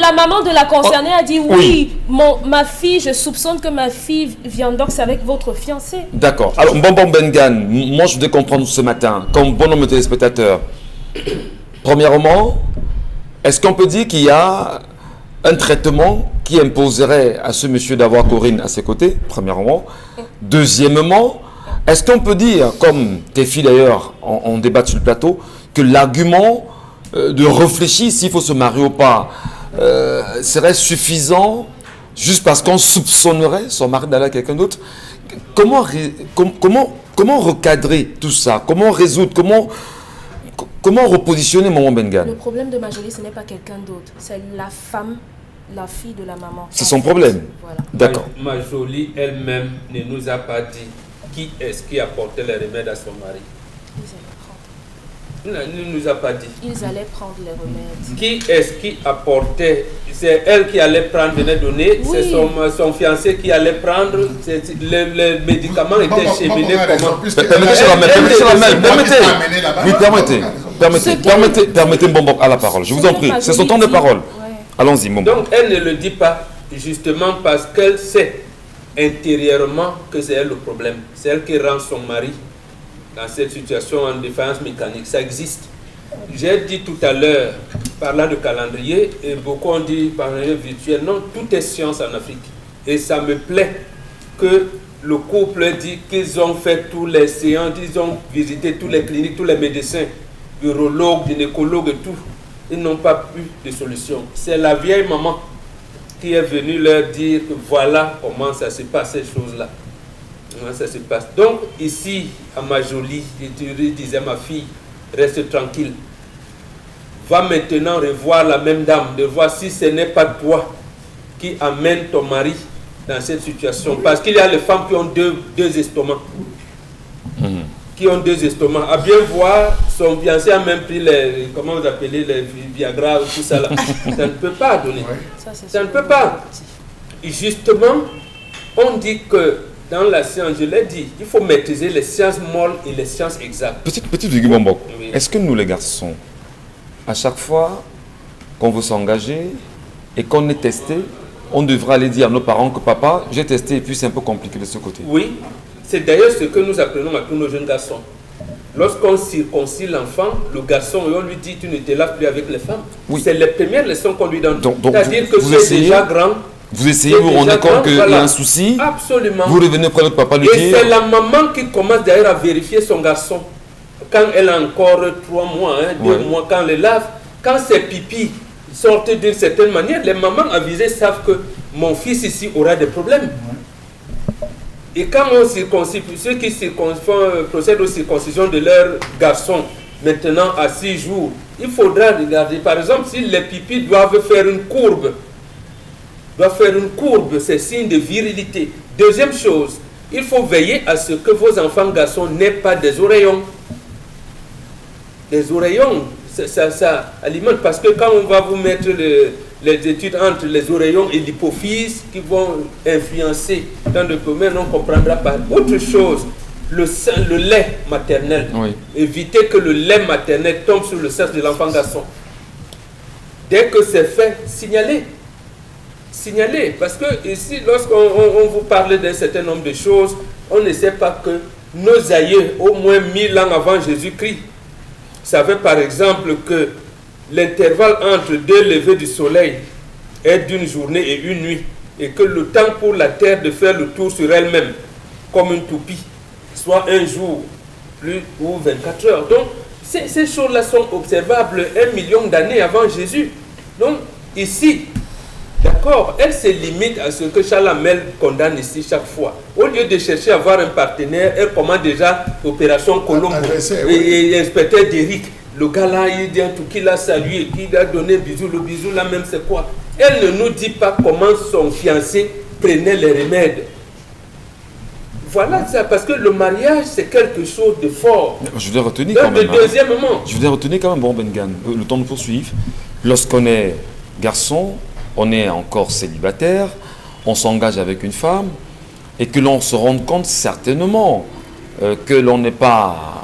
La maman de la concernée a dit oui, ma fille, je soupçonne que ma fille viandoxe avec votre fiancé. D'accord. Alors, Bonbon Bengan, moi je voudrais comprendre ce matin, comme bon homme téléspectateur. Premièrement, est-ce qu'on peut dire qu'il y a un traitement qui imposerait à ce monsieur d'avoir Corinne à ses côtés, premièrement. Deuxièmement, est-ce qu'on peut dire, comme tes filles d'ailleurs on débat sur le plateau, que l'argument de réfléchir s'il faut se marier ou pas serait suffisant juste parce qu'on soupçonnerait son mari d'aller à quelqu'un d'autre? Comment recadrer tout ça? Comment résoudre? Comment repositionner Maman Bengan? Le problème de Majolie, ce n'est pas quelqu'un d'autre. C'est la femme, la fille de la maman. C'est son problème. Voilà. D'accord. Majolie elle-même ne nous a pas dit qui est-ce qui apportait les remèdes à son mari. Elle ne nous a pas dit. Ils allaient prendre les remèdes. Qui est-ce qui apportait? C'est elle qui allait prendre, venait donner. Oui. C'est son fiancé qui allait prendre. Les médicaments étaient cheminés comment? Permettez Bonbon à la parole. Je vous en prie. C'est son temps de parole. Allons-y, Bonbon. Donc elle ne le dit pas justement parce qu'elle sait intérieurement que c'est elle le problème. C'est elle qui rend son mari dans cette situation en défaillance mécanique. Ça existe. J'ai dit tout à l'heure, parlant de calendrier, et beaucoup ont dit calendrier virtuel. Non, tout est science en Afrique. Et ça me plaît que le couple dit qu'ils ont fait tous les séances, ils ont visité toutes les cliniques, tous les médecins, urologues, gynécologues et tout. Ils n'ont pas eu de solution. C'est la vieille maman qui est venue leur dire que voilà comment ça se passe, ces choses-là. Comment ça se passe. Donc, ici, à Majolie, je disais ma fille, reste tranquille. Va maintenant revoir la même dame, de voir si ce n'est pas toi qui amène ton mari dans cette situation. Parce qu'il y a les femmes qui ont deux estomacs. Qui ont 2 estomacs. À bien voir, son fiancé a même pris les, comment vous appelez, les Viagra, tout ça là. Ça ne peut pas donner. Ça ne peut pas. Et justement, on dit que dans la science, je l'ai dit, il faut maîtriser les sciences molles et les sciences exactes. Petite virgule, Bombok. Oui. Est-ce que nous, les garçons, à chaque fois qu'on veut s'engager et qu'on est testé, on devra aller dire à nos parents que papa, j'ai testé et puis c'est un peu compliqué de ce côté. Oui, c'est d'ailleurs ce que nous apprenons à tous nos jeunes garçons. Lorsqu'on circoncis l'enfant, le garçon, et on lui dit tu ne te laves plus avec les femmes. Oui. C'est les premières leçons qu'on lui donne. Donc, c'est-à-dire que vous c'est essayez, déjà grand. Vous essayez, vous vous rendez compte qu'il y a un souci. Absolument. Vous revenez près de votre papa lui Et dire. c'est la maman qui commence d'ailleurs à vérifier son garçon. Quand elle a encore 3 mois, 2 mois, quand elle les lave, quand ses pipis sortent d'une certaine manière, les mamans avisées savent que mon fils ici aura des problèmes. Et quand on circoncis, ceux qui procèdent aux circoncisions de leurs garçons, maintenant à 6 jours, il faudra regarder, par exemple, si les pipis doivent faire une courbe, c'est signe de virilité. Deuxième chose, il faut veiller à ce que vos enfants garçons n'aient pas des oreillons. Des oreillons, ça alimente, parce que quand on va vous mettre les études entre les oreillons et l'hypophyse qui vont influencer dans le domaine, on ne comprendra pas. Autre chose, le lait maternel. Oui. Évitez que le lait maternel tombe sur le sein de l'enfant garçon. Dès que c'est fait, signalez. Signalez. Parce que ici, lorsqu'on vous parle d'un certain nombre de choses, on ne sait pas que nos aïeux, au moins 1000 ans avant Jésus-Christ, savaient par exemple que l'intervalle entre 2 levées du soleil est d'une journée et une nuit, et que le temps pour la Terre de faire le tour sur elle-même, comme une toupie, soit un jour plus ou 24 heures. Donc, ces choses-là sont observables 1 million d'années avant Jésus. Donc, ici, d'accord, elle se limite à ce que Charles Hamel condamne ici chaque fois. Au lieu de chercher à avoir un partenaire, elle commande déjà l'opération Colombo et inspecteur d'Éric. Le gars là, il dit tout qu'il a salué, qu'il a donné un bisou. Le bisou là même, c'est quoi? Elle ne nous dit pas comment son fiancé prenait les remèdes. Voilà ça, parce que le mariage, c'est quelque chose de fort. Je voudrais retenir quand même. Deuxièmement. Je voudrais retenir quand même, bon Bengan, le temps de poursuivre. Lorsqu'on est garçon, on est encore célibataire, on s'engage avec une femme, et que l'on se rende compte certainement que l'on n'est pas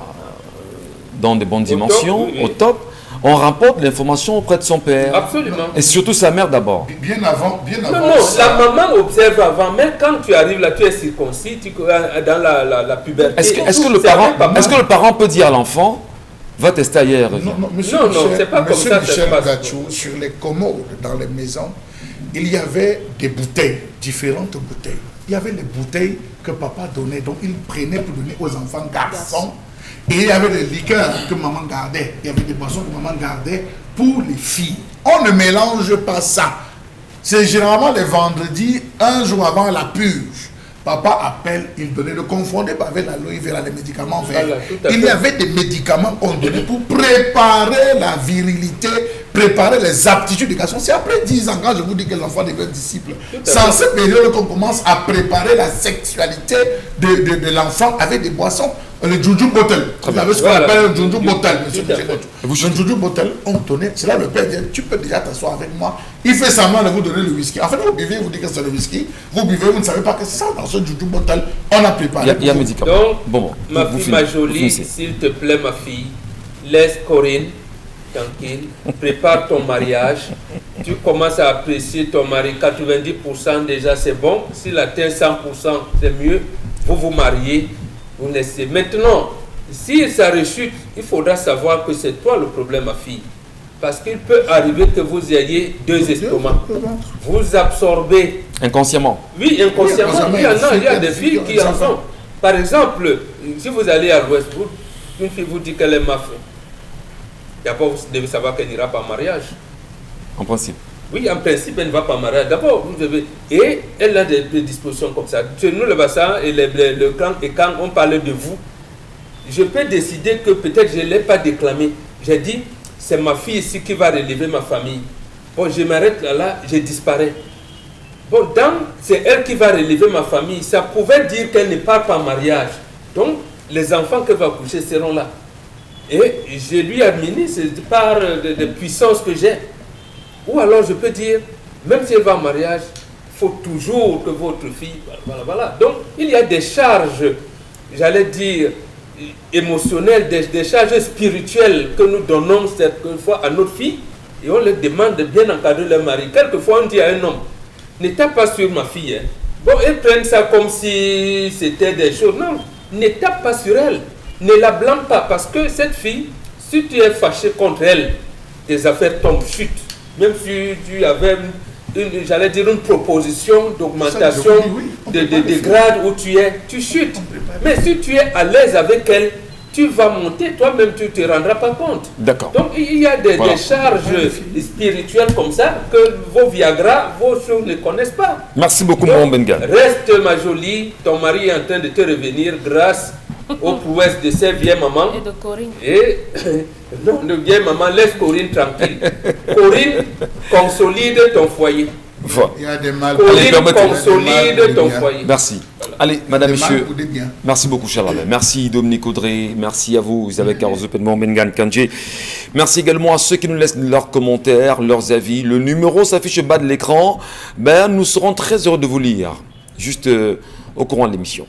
dans des bonnes dimensions, au top, on rapporte l'information auprès de son père. Absolument. Et surtout sa mère d'abord. Bien avant Non, ça. la maman observe avant, mais quand tu arrives là, tu es circoncis, dans la puberté. Est-ce que le parent peut dire à l'enfant, va tester ailleurs? Non, c'est pas comme ça. Michel Gachou, sur les commodes dans les maisons, il y avait des bouteilles, différentes bouteilles. Il y avait les bouteilles que papa donnait, donc il prenait pour donner aux enfants garçons. Et il y avait des liqueurs que maman gardait. Il y avait des boissons que maman gardait pour les filles. On ne mélange pas ça. C'est généralement les vendredis, un jour avant la purge. Papa appelle, il donnait, ne confondez pas avec l'aloe vera, les médicaments verts. Il y avait des médicaments qu'on donnait pour préparer la virilité, préparer les aptitudes des garçons. C'est après 10 ans, quand je vous dis que l'enfant devient disciple. C'est en cette période qu'on commence à préparer la sexualité de l'enfant avec des boissons. Le Juju Bottle. Vous avez ce qu'on appelle le Juju Bottle, monsieur. Le Juju Bottle, on donnait. C'est là le père dit, tu peux déjà t'asseoir avec moi. Il fait semblant de vous donner le whisky. En fait, vous buvez, vous dites que c'est le whisky. Vous buvez, vous ne savez pas que c'est ça. Dans ce Juju Bottle, on a préparé. Il y a un médicament. Donc, ma fille, ma jolie, s'il te plaît, ma fille, laisse Corinne tranquille. Prépare ton mariage. Tu commences à apprécier ton mari. 90% déjà, c'est bon. S'il atteint 100%, c'est mieux. Vous vous mariez. Vous laissez. Maintenant, si ça rechute, il faudra savoir que c'est toi le problème, ma fille. Parce qu'il peut arriver que vous ayez 2 estomacs. Vous absorbez. Inconsciemment. Oui, inconsciemment. Il y a des filles qui en sont. Par exemple, si vous allez à l'ouest, une fille vous dit qu'elle est ma fille. D'abord, vous devez savoir qu'elle n'ira pas en mariage. En principe. Oui, en principe, elle ne va pas en mariage. D'abord, vous devez... Et elle a des dispositions comme ça. Chez nous, le bassin et le clan, et quand on parle de vous, je peux décider que peut-être je ne l'ai pas déclamé. J'ai dit, c'est ma fille ici qui va relever ma famille. Bon, je m'arrête là, je disparais. Bon, c'est elle qui va relever ma famille. Ça pouvait dire qu'elle ne part pas en mariage. Donc, les enfants qu'elle va coucher seront là. Et je lui administre par des puissances que j'ai. Ou alors je peux dire, même si elle va en mariage, faut toujours que votre fille... Voilà. Donc, il y a des charges, j'allais dire, émotionnelles, des charges spirituelles que nous donnons quelquefois à notre fille, et on leur demande de bien encadrer leur mari. Quelquefois, on dit à un homme, ne tape pas sur ma fille. Hein. Bon, ils prennent ça comme si c'était des choses. Non, ne tape pas sur elle. Ne la blâme pas, parce que cette fille, si tu es fâché contre elle, tes affaires tombent, chutent. Même si tu avais, j'allais dire, une proposition d'augmentation de grade où tu es, tu chutes. Mais si tu es à l'aise avec elle, tu vas monter, toi-même tu ne te rendras pas compte. D'accord. Donc il y a des charges spirituelles comme ça que vos Viagra, vos choses ne connaissent pas. Merci beaucoup, Maman Bengan. Reste ma jolie, ton mari est en train de te revenir grâce aux prouesses de ses vieilles mamans. Et de Corinne. Et non, de vieille maman, laisse Corinne tranquille. Corinne, consolide ton foyer. Voilà. Il y a des mal. Corinne, consolide ton foyer. Merci. Allez, madame, Des mal messieurs, ou des biens. merci beaucoup, cher Alain. Merci Dominique Audrey, merci à vous, Isabelle Carozo, Pedman Bengan Kandje. Merci également à ceux qui nous laissent leurs commentaires, leurs avis. Le numéro s'affiche au bas de l'écran. Nous serons très heureux de vous lire, juste au courant de l'émission.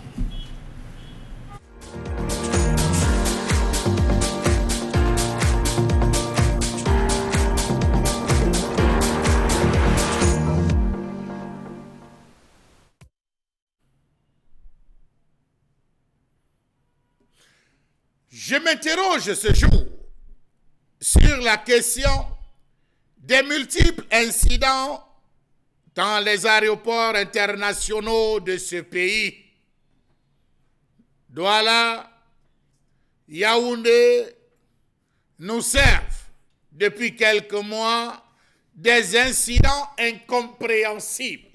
Je m'interroge ce jour sur la question des multiples incidents dans les aéroports internationaux de ce pays. Douala, Yaoundé nous servent depuis quelques mois des incidents incompréhensibles.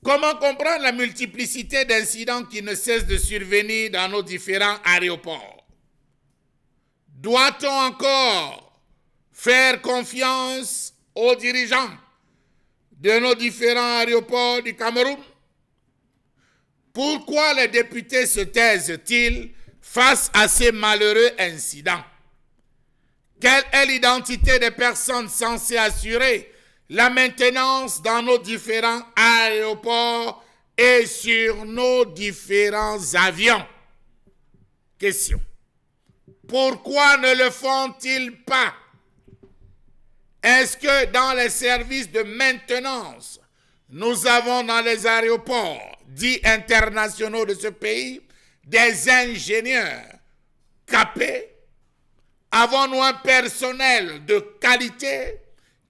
Comment comprendre la multiplicité d'incidents qui ne cessent de survenir dans nos différents aéroports? Doit-on encore faire confiance aux dirigeants de nos différents aéroports du Cameroun? Pourquoi les députés se taisent-ils face à ces malheureux incidents? Quelle est l'identité des personnes censées assurer la maintenance dans nos différents aéroports et sur nos différents avions? Question. Pourquoi ne le font-ils pas? Est-ce que dans les services de maintenance, nous avons dans les aéroports dits internationaux de ce pays des ingénieurs capés? Avons-nous un personnel de qualité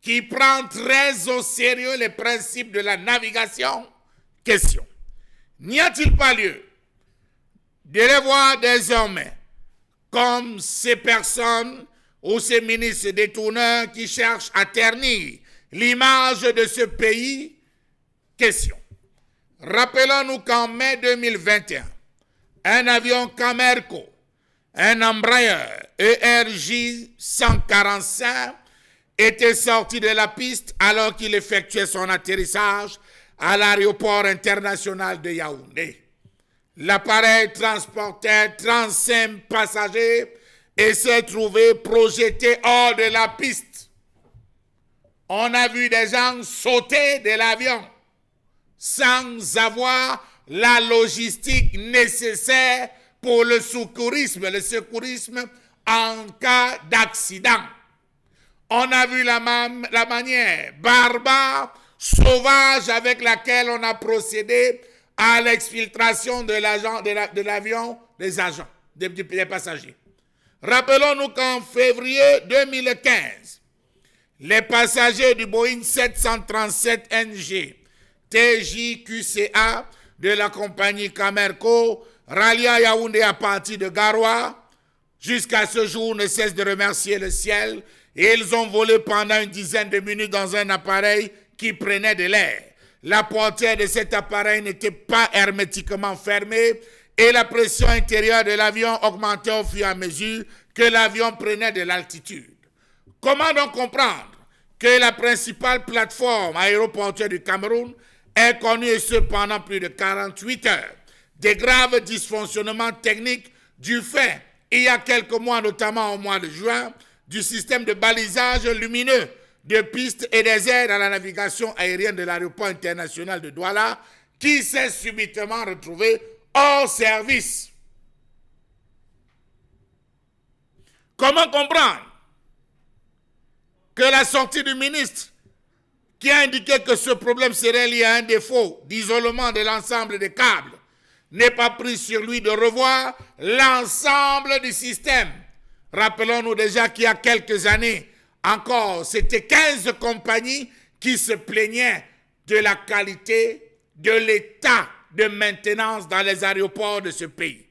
qui prend très au sérieux les principes de la navigation? Question. N'y a-t-il pas lieu de les voir désormais comme ces personnes ou ces ministres détourneurs qui cherchent à ternir l'image de ce pays? Question. Rappelons-nous qu'en mai 2021, un avion Camerco, un Embraer ERJ 145, était sorti de la piste alors qu'il effectuait son atterrissage à l'aéroport international de Yaoundé. L'appareil transportait 35 passagers et s'est trouvé projeté hors de la piste. On a vu des gens sauter de l'avion sans avoir la logistique nécessaire pour le secourisme en cas d'accident. On a vu la manière barbare, sauvage avec laquelle on a procédé à l'exfiltration de l'avion des passagers. Rappelons-nous qu'en février 2015, les passagers du Boeing 737 NG TJQCA de la compagnie Camerco ralliés à Yaoundé à partir de Garoua, jusqu'à ce jour ne cessent de remercier le ciel et ils ont volé pendant une dizaine de minutes dans un appareil qui prenait de l'air. La portière de cet appareil n'était pas hermétiquement fermée et la pression intérieure de l'avion augmentait au fur et à mesure que l'avion prenait de l'altitude. Comment donc comprendre que la principale plateforme aéroportuaire du Cameroun est connue et ce pendant plus de 48 heures? Des graves dysfonctionnements techniques du fait, il y a quelques mois, notamment au mois de juin, du système de balisage lumineux de pistes et des aides à la navigation aérienne de l'aéroport international de Douala qui s'est subitement retrouvé hors service. Comment comprendre que la sortie du ministre qui a indiqué que ce problème serait lié à un défaut d'isolement de l'ensemble des câbles n'ait pas pris sur lui de revoir l'ensemble du système? Rappelons-nous déjà qu'il y a quelques années encore, c'était 15 compagnies qui se plaignaient de la qualité, de l'état de maintenance dans les aéroports de ce pays.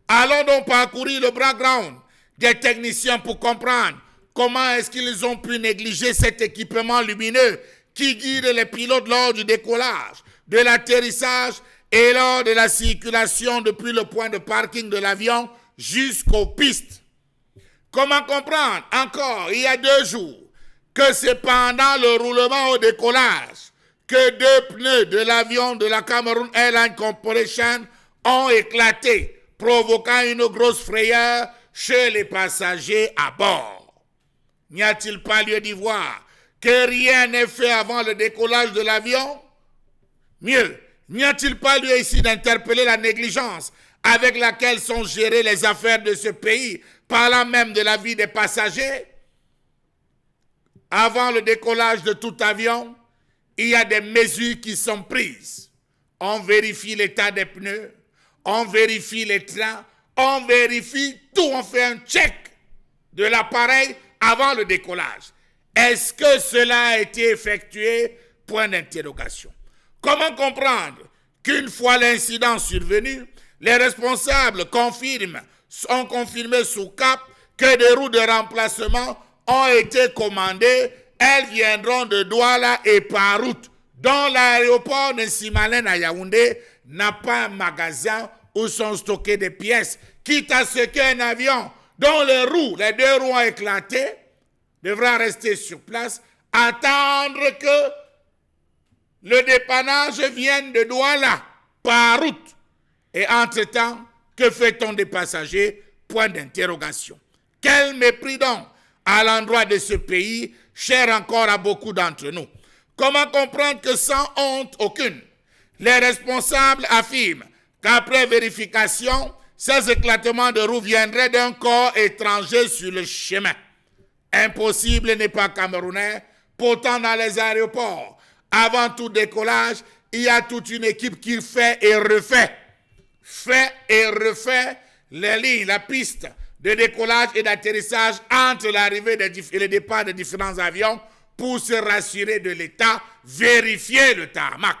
Allons donc parcourir le background des techniciens pour comprendre comment est-ce qu'ils ont pu négliger cet équipement lumineux qui guide les pilotes lors du décollage, de l'atterrissage et lors de la circulation depuis le point de parking de l'avion jusqu'aux pistes. Comment comprendre encore, il y a 2 jours, que c'est pendant le roulement au décollage que 2 pneus de l'avion de la Cameroon Airlines Corporation ont éclaté, provoquant une grosse frayeur chez les passagers à bord. N'y a-t-il pas lieu d'y voir que rien n'est fait avant le décollage de l'avion? Mieux, n'y a-t-il pas lieu ici d'interpeller la négligence avec laquelle sont gérées les affaires de ce pays, parlant même de la vie des passagers? Avant le décollage de tout avion, il y a des mesures qui sont prises. On vérifie l'état des pneus, on vérifie les trains, on vérifie tout, on fait un check de l'appareil avant le décollage. Est-ce que cela a été effectué? Point d'interrogation. Comment comprendre qu'une fois l'incident survenu, les responsables ont confirmé sous cap que des roues de remplacement ont été commandées. Elles viendront de Douala et par route, dont l'aéroport de Simalène à Yaoundé n'a pas un magasin où sont stockées des pièces, quitte à ce qu'un avion dont les 2 roues ont éclaté devra rester sur place, attendre que le dépannage vienne de Douala par route. Et entre-temps, que fait-on des passagers? Point d'interrogation. Quel mépris donc à l'endroit de ce pays, cher encore à beaucoup d'entre nous. Comment comprendre que sans honte aucune, les responsables affirment qu'après vérification, ces éclatements de roues viendraient d'un corps étranger sur le chemin? Impossible n'est pas camerounais, pourtant dans les aéroports, avant tout décollage, il y a toute une équipe qui fait et refait les lignes, la piste de décollage et d'atterrissage entre l'arrivée et le départ de différents avions pour se rassurer de l'état, vérifier le tarmac.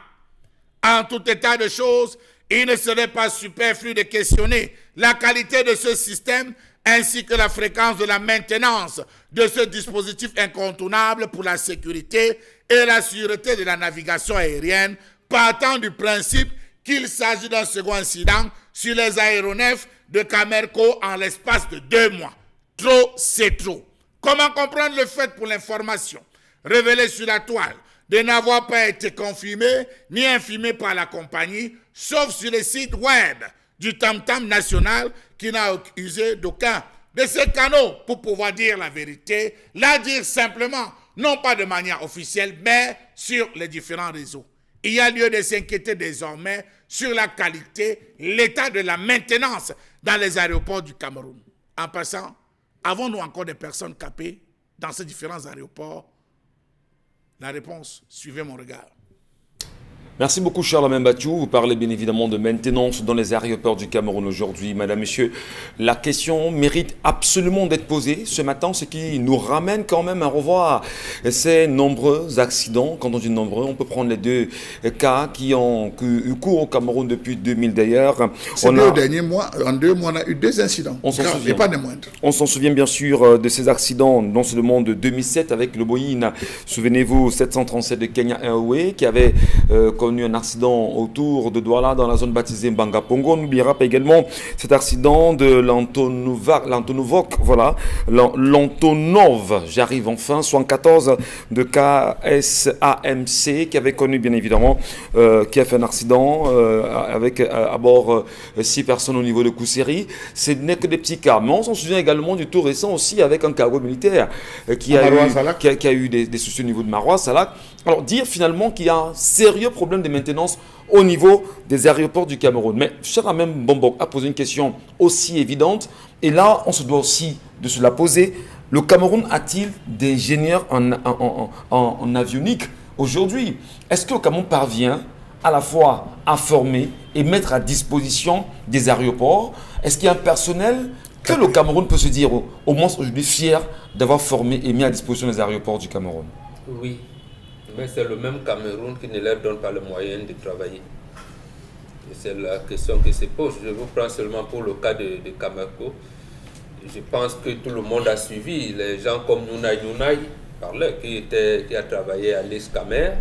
En tout état de choses, il ne serait pas superflu de questionner la qualité de ce système ainsi que la fréquence de la maintenance de ce dispositif incontournable pour la sécurité et la sûreté de la navigation aérienne, partant du principe qu'il s'agit d'un second incident sur les aéronefs de Camerco en l'espace de 2 mois. Trop, c'est trop. Comment comprendre le fait pour l'information révélée sur la toile de n'avoir pas été confirmée ni infirmée par la compagnie, sauf sur le site web du Tam-Tam national qui n'a usé d'aucun de ces canaux pour pouvoir dire la vérité, la dire simplement, non pas de manière officielle, mais sur les différents réseaux. Il y a lieu de s'inquiéter désormais sur la qualité, l'état de la maintenance dans les aéroports du Cameroun. En passant, avons-nous encore des personnes capées dans ces différents aéroports? La réponse, suivez mon regard. Merci beaucoup, Charles Bathiou. Vous parlez bien évidemment de maintenance dans les aéroports du Cameroun aujourd'hui. Madame, Monsieur, la question mérite absolument d'être posée ce matin, ce qui nous ramène quand même à revoir ces nombreux accidents. Quand on dit nombreux, on peut prendre les 2 cas qui ont eu cours au Cameroun depuis 2000 d'ailleurs. Ces 2 derniers mois, en 2 mois, on a eu 2 incidents. On s'en souvient. Et pas des moindres. On s'en souvient bien sûr de ces accidents dans ce monde de 2007 avec le Boeing, souvenez-vous, 737 de Kenya Airways qui avait connu un accident autour de Douala dans la zone baptisée Mbanga Pongo. On n'oubliera pas également cet accident de l'Antonovok, voilà, l'Antonov, j'arrive enfin, 74 de KSAMC qui avait connu bien évidemment, qui a fait un accident avec à bord 6 personnes au niveau de Kousseri. Ce n'est que des petits cas. Mais on s'en souvient également du tout récent aussi avec un cargo militaire qui a eu des soucis au niveau de Marois Salak. Alors dire finalement qu'il y a un sérieux problème de maintenance au niveau des aéroports du Cameroun. Mais cher Amem Bombok a posé une question aussi évidente et là on se doit aussi de se la poser. Le Cameroun a-t-il des ingénieurs en avionique aujourd'hui? Est-ce que le Cameroun parvient à la fois à former et mettre à disposition des aéroports? Est-ce qu'il y a un personnel que le Cameroun peut se dire au moins aujourd'hui fier d'avoir formé et mis à disposition des aéroports du Cameroun? Oui, mais c'est le même Cameroun qui ne leur donne pas le moyen de travailler. Et c'est la question qui se pose. Je vous prends seulement pour le cas de Camargo. Je pense que tout le monde a suivi. Les gens comme Younaï parlaient, qui a travaillé à l'ESCAMER.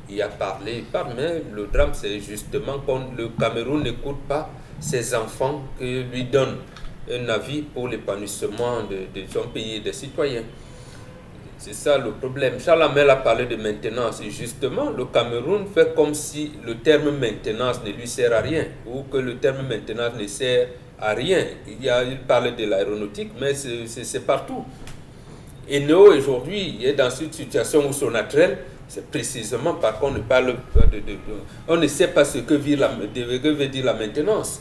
Il a parlé, mais le drame c'est justement quand le Cameroun n'écoute pas ses enfants qui lui donnent un avis pour l'épanouissement de son pays et des citoyens. C'est ça le problème. Charles Hamel a parlé de maintenance et justement le Cameroun fait comme si le terme maintenance ne lui sert à rien ou que le terme maintenance ne sert à rien. Il parle de l'aéronautique mais c'est partout. Et nous aujourd'hui est dans cette situation où Sonatrel, c'est précisément parce qu'on ne parle pas on ne sait pas ce que veut dire la maintenance.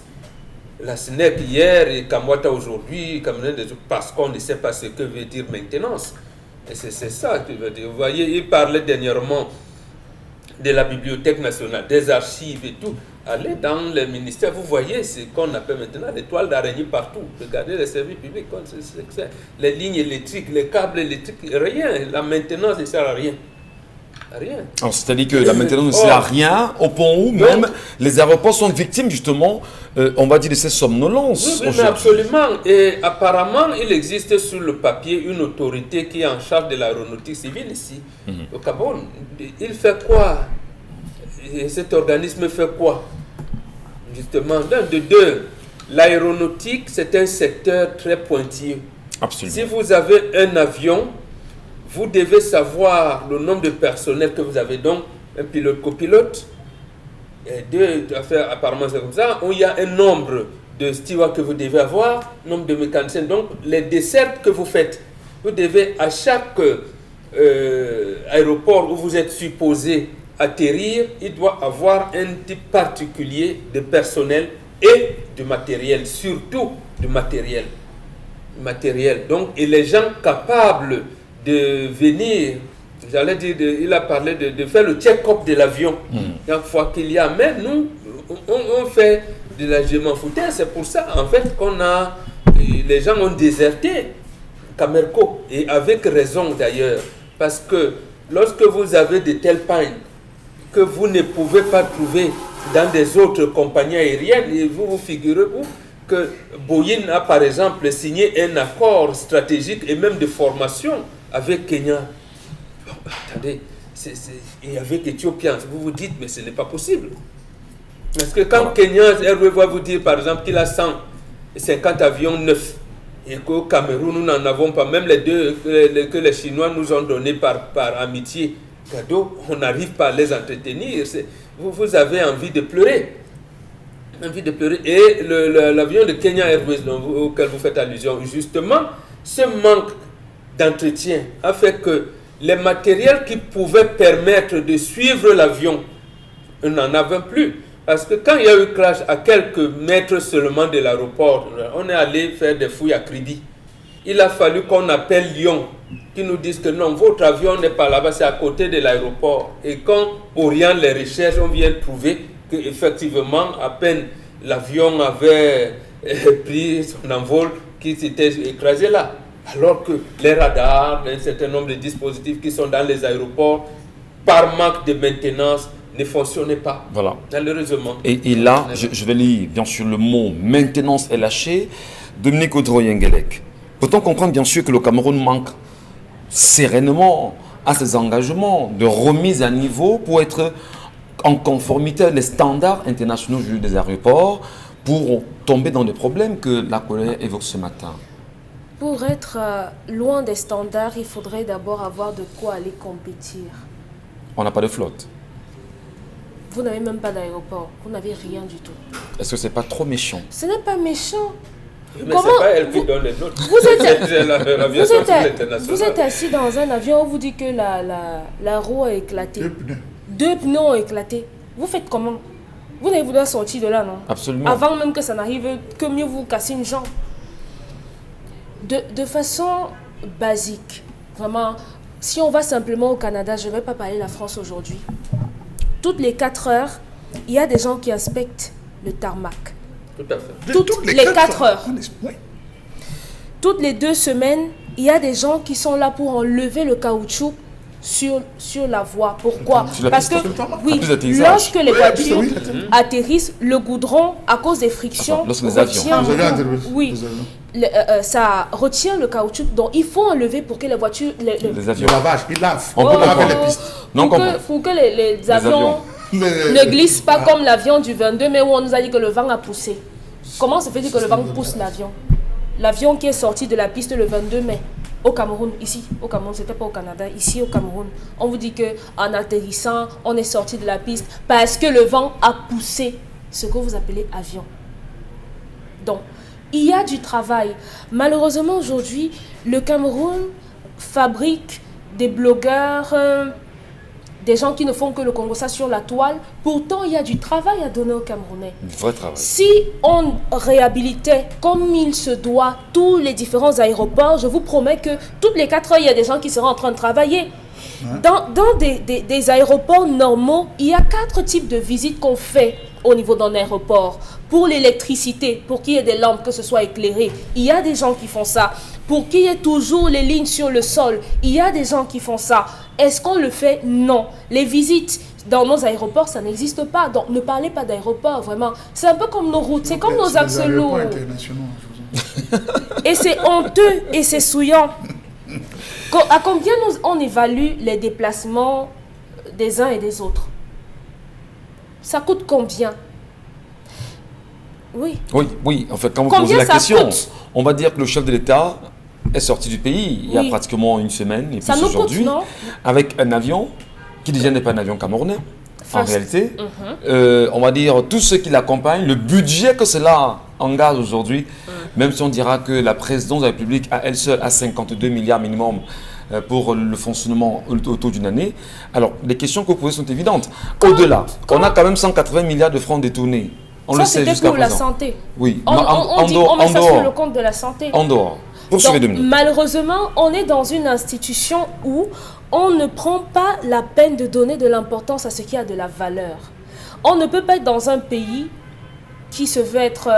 La SNEC hier et Kamwata aujourd'hui, parce qu'on ne sait pas ce que veut dire maintenance. Et c'est ça que veut dire. Vous voyez, il parlait dernièrement de la Bibliothèque nationale, des archives et tout. Allez dans les ministères, vous voyez ce qu'on appelle maintenant les toiles d'araignée partout. Regardez les services publics, les lignes électriques, les câbles électriques, rien. La maintenance ne sert à rien. Rien. C'est-à-dire que la maintenance ne sert à rien au point où même les aéroports sont victimes justement, on va dire, de ces somnolences. Oui, mais absolument. Et apparemment, il existe sur le papier une autorité qui est en charge de l'aéronautique civile ici, au Cameroun. Il fait quoi? Et cet organisme fait quoi? Justement, de deux, l'aéronautique, c'est un secteur très pointilleux. Absolument. Si vous avez un avion, vous devez savoir le nombre de personnel que vous avez, donc un pilote, copilote, et deux affaires, apparemment c'est comme ça, où il y a un nombre de stewards que vous devez avoir, nombre de mécaniciens, donc les dessertes que vous faites, vous devez à chaque aéroport où vous êtes supposé atterrir, il doit avoir un type particulier de personnel et de matériel, surtout de matériel. Donc, et les gens capables de venir, j'allais dire, il a parlé de faire le check-up de l'avion. Chaque fois qu'il y a, mais nous, on fait de la je m'en foutais. C'est pour ça, en fait, les gens ont déserté Camerco, et avec raison d'ailleurs, parce que lorsque vous avez de telles pannes que vous ne pouvez pas trouver dans des autres compagnies aériennes, et vous figurez-vous que Boeing a par exemple signé un accord stratégique et même de formation avec Kenya. Bon, attendez, et avec Éthiopiens, vous vous dites, mais ce n'est pas possible. Parce que quand Kenya Airways va vous dire par exemple qu'il a 150 avions neufs, et qu'au Cameroun nous n'en avons pas, même les deux que les Chinois nous ont donnés par amitié, cadeau, on n'arrive pas à les entretenir. Vous avez envie de pleurer. Et l'avion de Kenya Airways auquel vous faites allusion, justement, ce manque d'entretien a fait que les matériels qui pouvaient permettre de suivre l'avion, on n'en avait plus. Parce que quand il y a eu crash à quelques mètres seulement de l'aéroport, on est allé faire des fouilles à Kribi. Il a fallu qu'on appelle Lyon, qui nous disent que non, votre avion n'est pas là-bas, c'est à côté de l'aéroport. Et quand oriente les recherches, on vient trouver qu'effectivement, à peine l'avion avait pris son envol, qu'il s'était écrasé là. Alors que les radars, un certain nombre de dispositifs qui sont dans les aéroports, par manque de maintenance, ne fonctionnaient pas. Voilà. Malheureusement. Et là, je vais lire bien sûr le mot maintenance est lâché. Dominique Audroy-Yengelek. Peut-on comprendre bien sûr que le Cameroun manque sereinement à ses engagements de remise à niveau pour être en conformité avec les standards internationaux des aéroports pour tomber dans les problèmes que la collègue évoque ce matin? Pour être loin des standards, il faudrait d'abord avoir de quoi aller compétir. On n'a pas de flotte. Vous n'avez même pas d'aéroport, vous n'avez rien du tout. Est-ce que c'est pas trop méchant? Ce n'est pas méchant. Mais c'est pas elle qui donne les notes. Vous êtes assis dans un avion, on vous dit que la roue a éclaté. 2 pneus. 2 pneus ont éclaté. Vous faites comment? Vous n'avez voulu sortir de là, non? Absolument. Avant même que ça n'arrive, que mieux vous casser une jambe. De façon basique, vraiment, si on va simplement au Canada, je ne vais pas parler de la France aujourd'hui. Toutes les 4 heures, il y a des gens qui inspectent le tarmac. Tout à fait. Toutes les 4 heures. Oui. Toutes les 2 semaines, il y a des gens qui sont là pour enlever le caoutchouc sur la voie. Pourquoi? Sur la Parce piste. que La piste d'atterrissage. lorsque les voitures oui. atterrissent, le goudron, à cause des frictions, Enfin, lorsque les avions. retient- Les avions atterrissent. oui, Les ça retient le caoutchouc. Donc il faut enlever pour que les voitures, Les avions. Le lavage, il lave. On peut laver comprendre. les pistes. Non, pour que les avions avions. ne glissent pas comme l'avion du 22 mai où on nous a dit que le vent a poussé. Comment se fait-il que le vent pousse l'avion? L'avion qui est sorti de la piste le 22 mai au Cameroun, ici au Cameroun, c'était pas au Canada, ici au Cameroun, on vous dit qu'en atterrissant, on est sorti de la piste parce que le vent a poussé ce que vous appelez avion. Donc, il y a du travail. Malheureusement, aujourd'hui, le Cameroun fabrique des blogueurs, des gens qui ne font que le Congo ça sur la toile. Pourtant, il y a du travail à donner aux Camerounais. Vrai travail. Si on réhabilitait comme il se doit tous les différents aéroports, je vous promets que toutes les 4 heures, il y a des gens qui seront en train de travailler. Dans des aéroports normaux, il y a 4 types de visites qu'on fait au niveau d'un aéroport. Pour l'électricité, pour qu'il y ait des lampes, que ce soit éclairé, il y a des gens qui font ça. Pour qu'il y ait toujours les lignes sur le sol, il y a des gens qui font ça. Est-ce qu'on le fait? Non. Les visites dans nos aéroports, ça n'existe pas. Donc ne parlez pas d'aéroport, vraiment. C'est un peu comme nos routes, c'est comme nos axes lourds. Et c'est honteux et c'est souillant. À combien on évalue les déplacements des uns et des autres? Ça coûte combien? Oui. Oui. En fait, quand vous Combien posez la ça question, coûte? on va dire que le chef de l'État est sorti du pays il y a Oui. pratiquement une semaine et Ça plus nous coûte, aujourd'hui, non? avec un avion qui déjà n'est pas un avion camerounais. En First. réalité, on va dire tout ce qui l'accompagne, le budget que cela engage aujourd'hui, même si on dira que la présidence de la République à elle seule a 52 milliards minimum pour le fonctionnement autour d'une année. Alors, les questions que vous posez sont évidentes. Au-delà, on a quand même 180 milliards de francs détournés. On le Ça, sait c'était jusqu'à pour la présent. santé. Oui, On met ça sur le compte de la santé. En dehors. Poursuivez, Donc, Dominique. malheureusement, on est dans une institution où on ne prend pas la peine de donner de l'importance à ce qui a de la valeur. On ne peut pas être dans un pays qui se veut être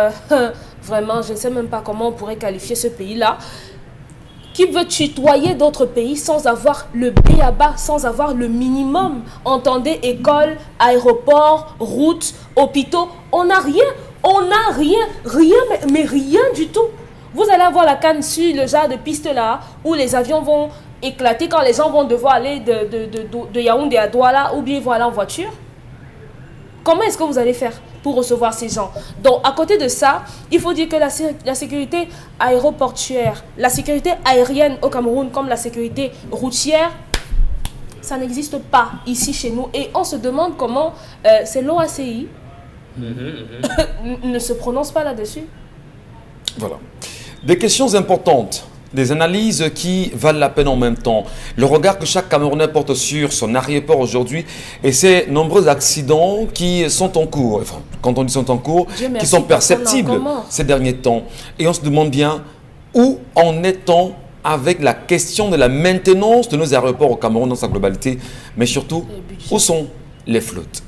vraiment, je ne sais même pas comment on pourrait qualifier ce pays-là, qui veut tutoyer d'autres pays sans avoir le b.a.-ba, sans avoir le minimum. Entendez, école, aéroport, route, hôpitaux, on n'a rien, mais rien du tout. Vous allez avoir la canne sur le genre de piste là, où les avions vont éclater quand les gens vont devoir aller de Yaoundé à Douala ou bien ils vont aller en voiture. Comment est-ce que vous allez faire pour recevoir ces gens? Donc, à côté de ça, il faut dire que la sécurité aéroportuaire, la sécurité aérienne au Cameroun, comme la sécurité routière, ça n'existe pas ici chez nous. Et on se demande comment c'est l'OACI ne se prononce pas là-dessus. Voilà. Des questions importantes, des analyses qui valent la peine en même temps. Le regard que chaque Camerounais porte sur son aéroport aujourd'hui et ces nombreux accidents qui sont en cours. Enfin, quand on dit sont en cours, Dieu qui merci, sont personne perceptibles n'en commente. ces derniers temps. Et on se demande bien où en est-on avec la question de la maintenance de nos aéroports au Cameroun dans sa globalité, mais surtout, Et le budget. où sont les flottes?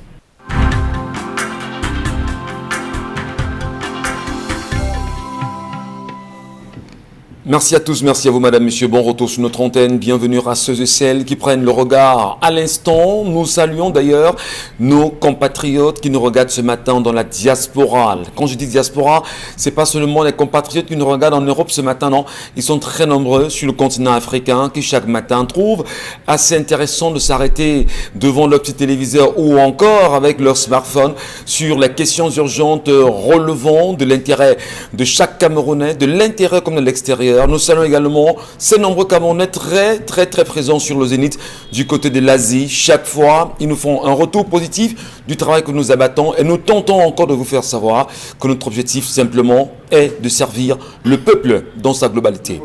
Merci à tous, merci à vous madame, monsieur. Bon retour sur notre antenne. Bienvenue à ceux et celles qui prennent le regard à l'instant. Nous saluons d'ailleurs nos compatriotes qui nous regardent ce matin dans la diaspora. Quand je dis diaspora, c'est pas seulement les compatriotes qui nous regardent en Europe ce matin, non. Ils sont très nombreux sur le continent africain qui chaque matin trouvent assez intéressant de s'arrêter devant leur petit téléviseur ou encore avec leur smartphone sur les questions urgentes relevant de l'intérêt de chaque Camerounais, de l'intérêt comme de l'extérieur. Nous saluons également ces nombreux Camerounais très présents sur le zénith du côté de l'Asie. Chaque fois, ils nous font un retour positif du travail que nous abattons et nous tentons encore de vous faire savoir que notre objectif simplement est de servir le peuple dans sa globalité.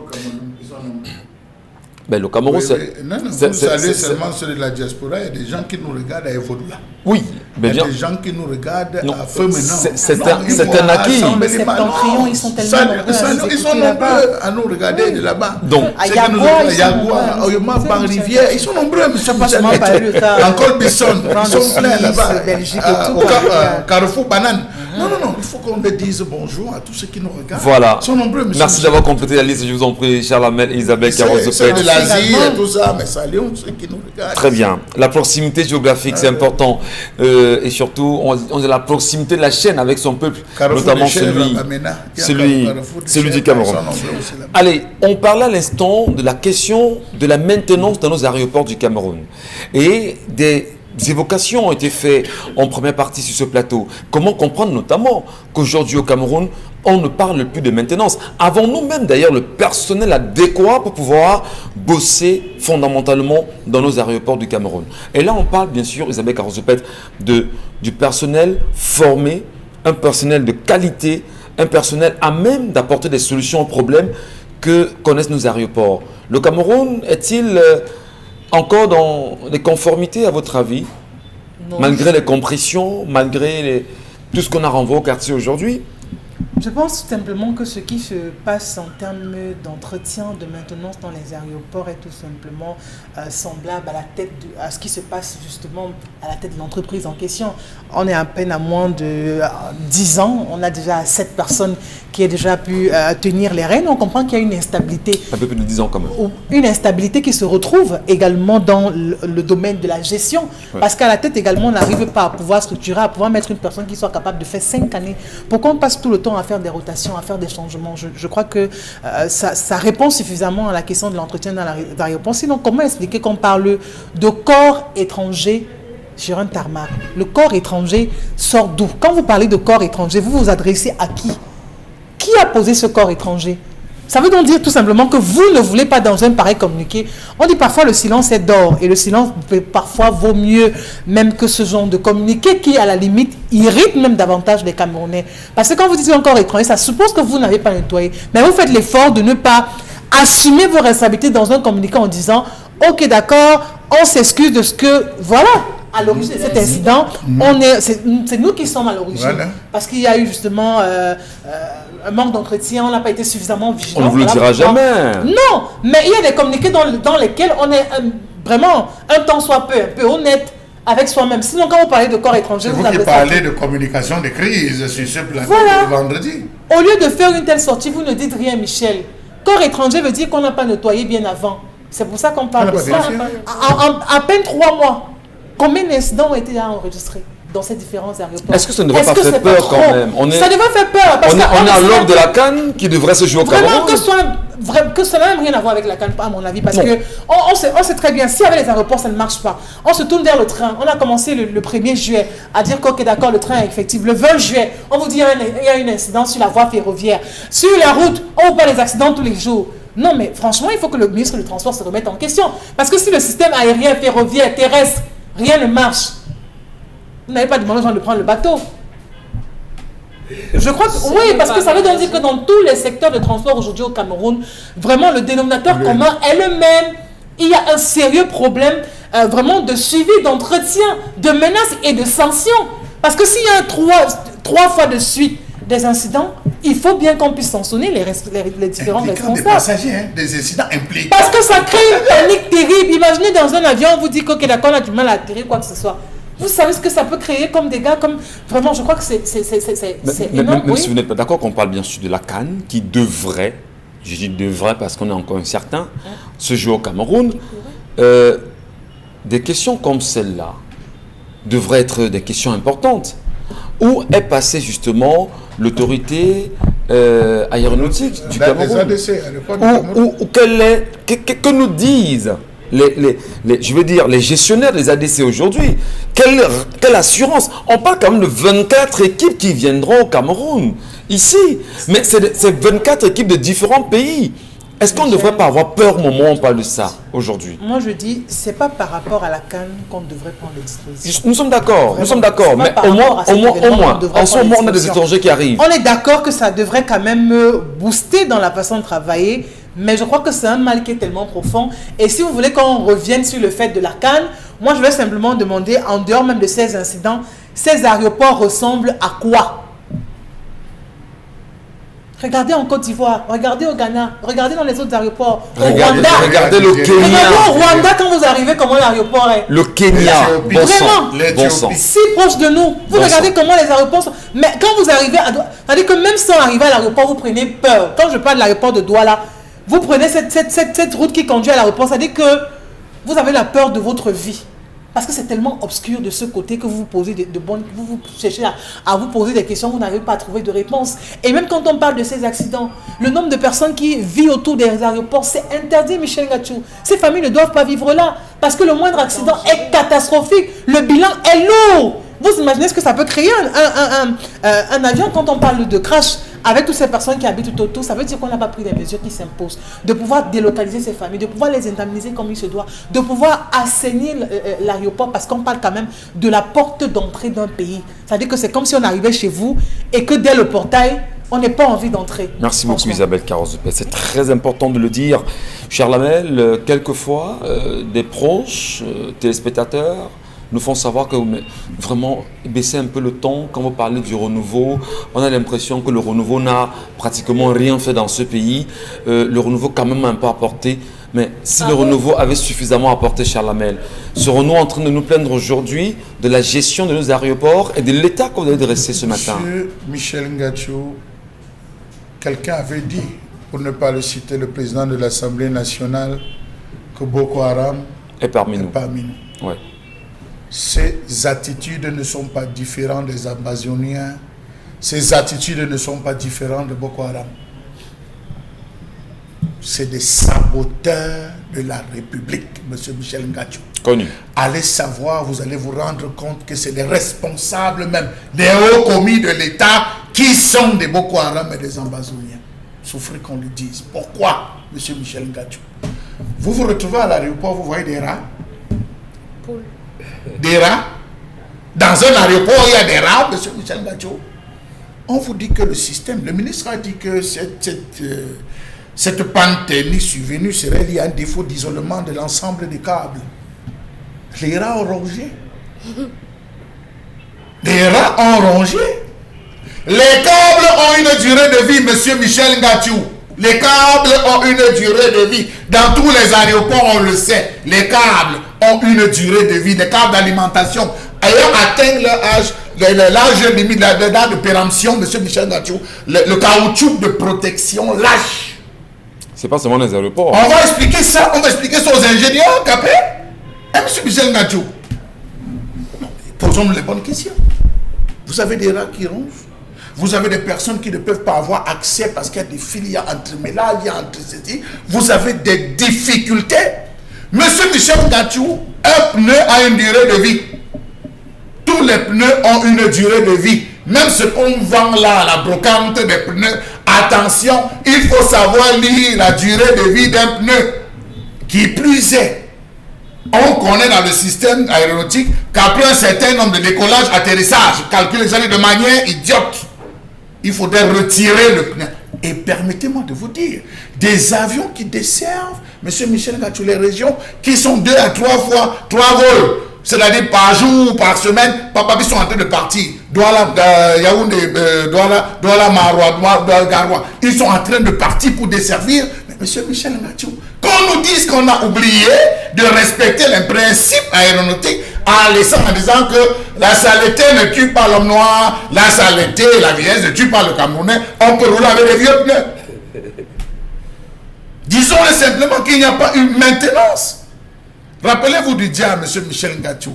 Ben, le Cameroun, Non, vous savez seulement ceux de la diaspora, il y a des gens qui nous regardent à Evodula. Oui, il y a des gens qui nous regardent à feu maintenant. C'est un acquis. Les septentrions, ils sont tellement nombreux. Ils sont nombreux à nous regarder de là-bas. Donc, à Yagua, Oyoma, Ban-Rivière, ils sont nombreux, M. pas Encore Bisson, ils sont pleins là-bas. Belgique et tout. Carrefour Banane. Non, il faut qu'on leur dise bonjour à tous ceux qui nous regardent. Voilà. Ils sont nombreux, M. Merci d'avoir complété la liste, je vous en prie, Charles Hamel et Isabelle Carrozopet. C'est de l'Asie et tout ça, mais saluons ceux qui nous regardent. Très bien. La proximité géographique, c'est important. Et surtout, on a la proximité de la chaîne avec son peuple, notamment celui du Cameroun. Allez, on parlait à l'instant de la question de la maintenance dans nos aéroports du Cameroun. Et des évocations ont été faites en première partie sur ce plateau. Comment comprendre notamment qu'aujourd'hui au Cameroun, on ne parle plus de maintenance. Avons-nous même d'ailleurs le personnel adéquat pour pouvoir bosser fondamentalement dans nos aéroports du Cameroun? Et là, on parle bien sûr, Isabelle Carrozopet, du personnel formé, un personnel de qualité, un personnel à même d'apporter des solutions aux problèmes que connaissent nos aéroports. Le Cameroun est-il encore dans les conformités, à votre avis? Non. Malgré les compressions, malgré tout ce qu'on a renvoyé au quartier aujourd'hui? Je pense simplement que ce qui se passe en termes d'entretien, de maintenance dans les aéroports est tout simplement semblable à ce qui se passe justement à la tête de l'entreprise en question. On est à peine à moins de 10 ans, on a déjà 7 personnes qui ont déjà pu tenir les rênes. On comprend qu'il y a une instabilité. Un peu plus de 10 ans quand même. Une instabilité qui se retrouve également dans le domaine de la gestion. Ouais. Parce qu'à la tête également, on n'arrive pas à pouvoir structurer, à pouvoir mettre une personne qui soit capable de faire 5 années. Pourquoi on passe tout le temps à faire des rotations, à faire des changements? Je crois que ça répond suffisamment à la question de l'entretien dans l'aéroport. Sinon, comment expliquer qu'on parle de corps étranger sur un tarmac? Le corps étranger sort d'où? Quand vous parlez de corps étranger, vous vous adressez à qui? Qui a posé ce corps étranger? Ça veut donc dire tout simplement que vous ne voulez pas dans un pareil communiqué. On dit parfois le silence est d'or et le silence parfois vaut mieux même que ce genre de communiqué qui à la limite irrite même davantage les Camerounais. Parce que quand vous dites un corps étranger, ça suppose que vous n'avez pas nettoyé. Mais vous faites l'effort de ne pas assumer vos responsabilités dans un communiqué en disant « Ok, d'accord, on s'excuse de ce que... » Voilà. À l'origine de cet incident, c'est nous qui sommes à l'origine. Voilà. Parce qu'il y a eu justement un manque d'entretien, on n'a pas été suffisamment vigilant. On ne vous le dira jamais. Non, mais il y a des communiqués dans lesquels on est vraiment un temps soit peu, un peu honnête avec soi-même. Sinon, quand vous parlez de corps étranger, vous qui parlez de communication de crise sur ce plateau le vendredi. Au lieu de faire une telle sortie, vous ne dites rien, Michel. Corps étranger veut dire qu'on n'a pas nettoyé bien avant. C'est pour ça qu'on parle de ça. À peine 3 mois. Combien d'incidents ont été enregistrés dans ces différents aéroports? Est-ce que ça ne devrait pas faire peur quand même? Ça devrait faire peur. Parce on est à l'aube de la CAN qui devrait se jouer au Cameroun. Vraiment, que cela n'a rien à voir avec la CAN, à mon avis. Parce qu'on sait très bien, si avec les aéroports, ça ne marche pas, on se tourne vers le train. On a commencé le 1er juillet à dire qu'ok, d'accord, le train est effectif. Le 20 juillet, on vous dit qu'il y a un incident sur la voie ferroviaire. Sur la route, on vous parle des accidents tous les jours. Non, mais franchement, il faut que le ministre du Transport se remette en question. Parce que si le système aérien, ferroviaire, terrestre, rien ne marche, vous n'avez pas demandé aux gens de prendre le bateau. Je crois que oui, parce que ça veut donc dire que dans tous les secteurs de transport aujourd'hui au Cameroun, vraiment le dénominateur commun est le même. Il y a un sérieux problème vraiment de suivi, d'entretien, de menaces et de sanctions. Parce que s'il y a trois fois de suite des incidents, il faut bien qu'on puisse sanctionner les différents responsables. Des passagers, des incidents impliqués. Parce que ça crée une panique terrible. Imaginez dans un avion, on vous dit que d'accord, on a du mal à atterrir, quoi que ce soit. Vous savez ce que ça peut créer comme dégâts, comme vraiment, je crois que c'est énorme. Même si vous n'êtes pas d'accord qu'on parle bien sûr de la CAN qui devrait je dis devrait parce qu'on est encore incertain, se joue au Cameroun, des questions comme celle-là devraient être des questions importantes. Où est passée justement l'autorité aéronautique du Cameroun? Ou que nous disent les gestionnaires des ADC aujourd'hui? Quelle assurance? On parle quand même de 24 équipes qui viendront au Cameroun, ici. Mais c'est 24 équipes de différents pays. Est-ce qu'on ne devrait pas avoir peur au moment où on parle de ça aujourd'hui? Moi, je dis, c'est pas par rapport à la CAN qu'on devrait prendre les dispositions. Nous sommes d'accord, mais au moins, en ce moment, on a des étrangers qui arrivent. On est d'accord que ça devrait quand même booster dans la façon de travailler, mais je crois que c'est un mal qui est tellement profond. Et si vous voulez qu'on revienne sur le fait de la CAN, moi, je vais simplement demander, en dehors même de ces incidents, ces aéroports ressemblent à quoi? Regardez en Côte d'Ivoire, regardez au Ghana, regardez dans les autres aéroports. Regardez le Kenya. Regardez au Rwanda quand vous arrivez, comment l'aéroport est. Le Kenya, vraiment, si proche de nous. Vous regardez comment les aéroports sont. Mais quand vous arrivez à Douala, c'est-à-dire que même sans arriver à l'aéroport, vous prenez peur. Quand je parle de l'aéroport de Douala, vous prenez cette route qui conduit à l'aéroport, c'est-à-dire que vous avez la peur de votre vie. Parce que c'est tellement obscur de ce côté que vous vous posez vous cherchez à vous poser des questions, vous n'arrivez pas à trouver de réponse. Et même quand on parle de ces accidents, le nombre de personnes qui vivent autour des aéroports, c'est interdit, Michel Ngachou. Ces familles ne doivent pas vivre là. Parce que le moindre accident est catastrophique. Le bilan est lourd. Vous imaginez ce que ça peut créer un avion quand on parle de crash avec toutes ces personnes qui habitent tout autour? Ça veut dire qu'on n'a pas pris des mesures qui s'imposent. De pouvoir délocaliser ces familles, de pouvoir les indemniser comme il se doit, de pouvoir assainir l'aéroport parce qu'on parle quand même de la porte d'entrée d'un pays. C'est-à-dire que c'est comme si on arrivait chez vous et que dès le portail, on n'a pas envie d'entrer. Merci beaucoup Isabelle Carros-Depey. C'est très important de le dire. Cher Lamel, quelquefois, des proches, téléspectateurs, nous font savoir que vraiment baisser un peu le ton quand vous parlez du renouveau. On a l'impression que le renouveau n'a pratiquement rien fait dans ce pays. Le renouveau quand même un peu apporté. Mais si le renouveau avait suffisamment apporté, cher Lamel, serons-nous en train de nous plaindre aujourd'hui de la gestion de nos aéroports et de l'état qu'on a dressé ce matin? Monsieur Michel Ngachou, quelqu'un avait dit, pour ne pas le citer, le président de l'Assemblée nationale, que Boko Haram est parmi nous. Ouais. Ces attitudes ne sont pas différentes des Amazoniens. Ces attitudes ne sont pas différentes de Boko Haram. C'est des saboteurs de la République, monsieur Michel Ngachou. Connu. Allez savoir, vous allez vous rendre compte que c'est des responsables même, des hauts commis de l'État qui sont des Boko Haram et des Amazoniens. Souffrez qu'on le dise. Pourquoi, monsieur Michel Ngachou? Vous vous retrouvez à l'aéroport, vous voyez des rats. Des rats. Dans un aéroport, il y a des rats, monsieur Michel Ngachou. On vous dit que le système, le ministre a dit que cette pandémie survenue serait liée à un défaut d'isolement de l'ensemble des câbles. Les rats ont rongé. Les rats ont rongé. Les câbles ont une durée de vie, monsieur Michel Ngachou. Les câbles ont une durée de vie. Dans tous les aéroports, on le sait. Les câbles ont une durée de vie. Les câbles d'alimentation ayant atteint leur âge, l'âge limite, la date de péremption, monsieur Michel Ngachou, le caoutchouc de protection lâche. C'est pas seulement les aéroports. On va expliquer ça aux ingénieurs, capé. Monsieur Michel Ngachou, posons-nous les bonnes questions. Vous avez des rats qui rongent. Vous avez des personnes qui ne peuvent pas avoir accès parce qu'il y a des fils, il y a entremêlage, il y a entre ceci. Vous avez des difficultés. Monsieur Michel Ngachou, un pneu a une durée de vie. Tous les pneus ont une durée de vie. Même ce qu'on vend là, la brocante des pneus, attention, il faut savoir lire la durée de vie d'un pneu. Qui plus est, on connaît dans le système aéronautique qu'après un certain nombre de décollages, atterrissages, calculés de manière idiote, il faudrait retirer le pneu. Et permettez-moi de vous dire, des avions qui desservent, monsieur Michel Ngachou, les régions, qui sont 2 à 3 fois, 3 vols, c'est-à-dire par jour, par semaine, ils sont en train de partir. Douala, Yaoundé, Douala, Maroua, Douala, Garoua. Ils sont en train de partir pour desservir. Mais monsieur Michel Ngachou, qu'on nous dise qu'on a oublié de respecter les principes aéronautiques en disant que la saleté ne tue pas l'homme noir, la saleté, la vieillesse ne tue pas le Camerounais, on peut rouler avec des vieux pneus. Disons-le simplement qu'il n'y a pas une maintenance. Rappelez-vous du diable, M. Michel Ngatou.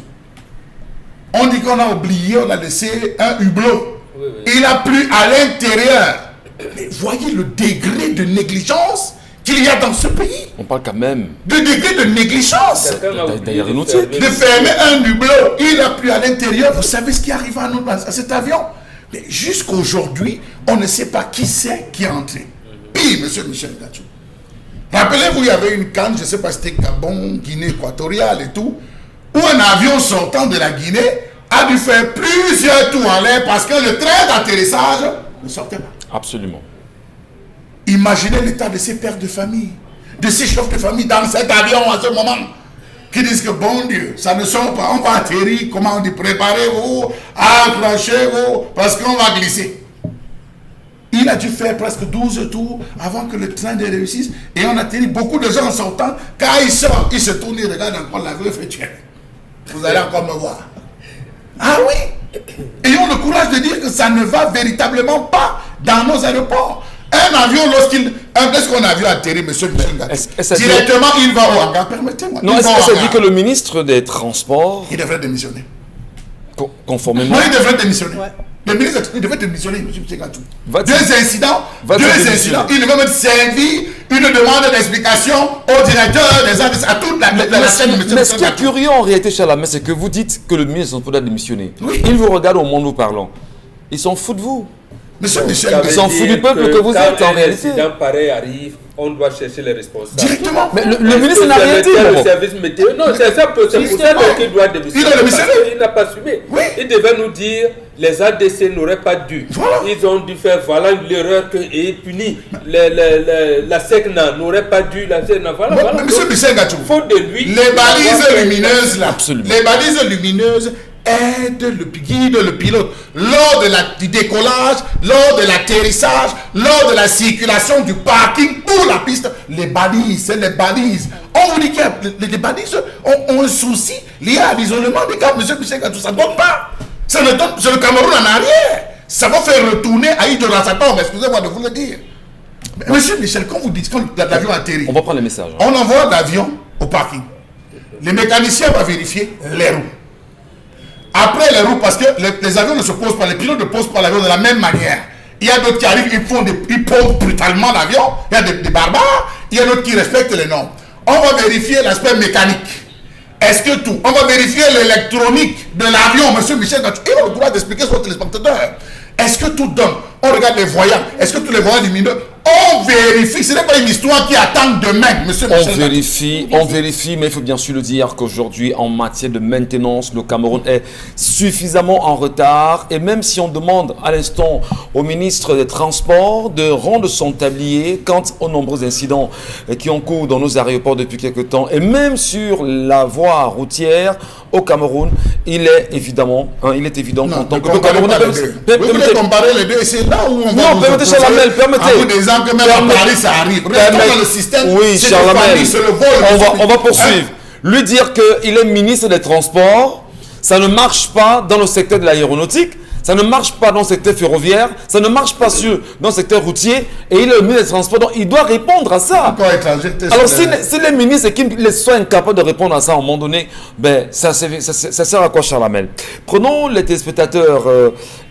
On dit qu'on a oublié, on a laissé un hublot. Oui, oui. Il a plu à l'intérieur. Mais voyez le degré de négligence qu'il y a dans ce pays. On parle quand même Le degré de négligence. d'aéronautique. De fermer un hublot, il a plu à l'intérieur. Vous savez ce qui arrive à cet avion? Mais jusqu'aujourd'hui, on ne sait pas qui c'est qui est entré. Puis, M. Michel Ngatou. Rappelez-vous, il y avait une canne, je ne sais pas si c'était Gabon, Guinée équatoriale et tout, où un avion sortant de la Guinée a dû faire plusieurs tours en l'air parce que le train d'atterrissage ne sortait pas. Absolument. Imaginez l'état de ces pères de famille, de ces chefs de famille dans cet avion à ce moment, qui disent que bon Dieu, ça ne sort pas, on va atterrir, comment on dit, préparez-vous, accrochez-vous, parce qu'on va glisser. Il a dû faire presque 12 tours avant que le train ne réussisse, et on atterrit beaucoup de gens en sortant, quand il sort, il se tourne, il regarde encore l'avion, il fait tiens, vous allez encore me voir. Ah oui, ayons le courage de dire que ça ne va véritablement pas dans nos aéroports. Un avion, est-ce qu'on a vu atterrir, M. Michel Ngatou, directement, il va au hangar. Permettez-moi. Non, est-ce que ça dit que le ministre des Transports, il devrait démissionner. conformément... Non, il devrait démissionner. Ouais. Le ministre, il devrait démissionner, M. Michel Ngatou. Va-t-il- Deux incidents, démissionner. il devrait même servir une demande d'explication au directeur des ADC, à toute la chaîne de M. Mais ce qui est Ngatou. curieux en réalité, Chalamel, c'est que vous dites que le ministre doit démissionner. Oui. Il vous regarde au moment où nous parlons. Ils s'en foutent de vous. Monsieur Michel Ça Ngatou, veut Ils s'en foutent dire du peuple que vous êtes, en réalité. Quand un incident pareil arrive, on doit chercher les responsables. directement. Mais le Est-ce ministre que n'a c'est rien dit. le Bobo. service météo. Non, c'est pour ça qu'il doit démissionner. Il doit démissionner. Parce qu'il n'a pas suivi. Oui. Il devait nous dire les ADC n'auraient pas dû. Voilà. Ils ont dû faire voilà l'erreur et puni. La SECNA n'aurait pas dû. La SECNA, voilà. Mais Monsieur Michel Ngatou, Faute de lui. les balises lumineuses là, Absolument. les balises lumineuses aident guident le pilote lors du décollage, lors de l'atterrissage, lors de la circulation du parking pour la piste. Les balises, c'est les balises. On vous dit que les balises ont un souci lié à l'isolement des câbles. Monsieur Michel Ngatou, ça ne donne pas. C'est le Cameroun en arrière. Ça va faire retourner à Idjo-Rassatom, excusez-moi de vous le dire. Mais Monsieur Michel, quand vous dites quand l'avion atterrit, On va prendre les messages. on envoie l'avion au parking. Les mécaniciens vont vérifier les roues. Après les roues, parce que les avions ne se posent pas, les pilotes ne posent pas l'avion de la même manière. Il y a d'autres qui arrivent, ils posent brutalement l'avion. Il y a des barbares. Il y a d'autres qui respectent les normes. On va vérifier l'aspect mécanique. Est-ce que tout? On va vérifier l'électronique de l'avion, monsieur Michel Ngatou. Il a le droit d'expliquer sur le téléspectateur. Est-ce que tout donne? On regarde les voyants. Est-ce que tous les voyants lumineux? On vérifie. Ce n'est pas une histoire qui attend demain, monsieur Michel Ngatou. On vérifie, mais il faut bien sûr le dire qu'aujourd'hui, en matière de maintenance, le Cameroun est suffisamment en retard. Et même si on demande à l'instant au ministre des Transports de rendre son tablier quant aux nombreux incidents qui ont cours dans nos aéroports depuis quelques temps, et même sur la voie routière au Cameroun, il est évident Non, qu'en tant ne que comparez Cameroun... pas les deux. Vous voulez comparer les deux et c'est là où on va Non, vous permettez, opposer Chalamel, permettez. en vous disant que même à Paris, ça arrive. Restons dans le système. Oui, c'est Charlamel. le famille, c'est le vol. On va poursuivre. Lui dire qu'il est ministre des Transports, ça ne marche pas dans le secteur de l'aéronautique, ça ne marche pas dans le secteur ferroviaire, ça ne marche pas dans le secteur routier, et il est le ministre des Transports, donc il doit répondre à ça. Encore étranger. Alors si les ministres qui sont incapables de répondre à ça à un moment donné, ben, ça sert à quoi, Charlamel? Prenons les téléspectateurs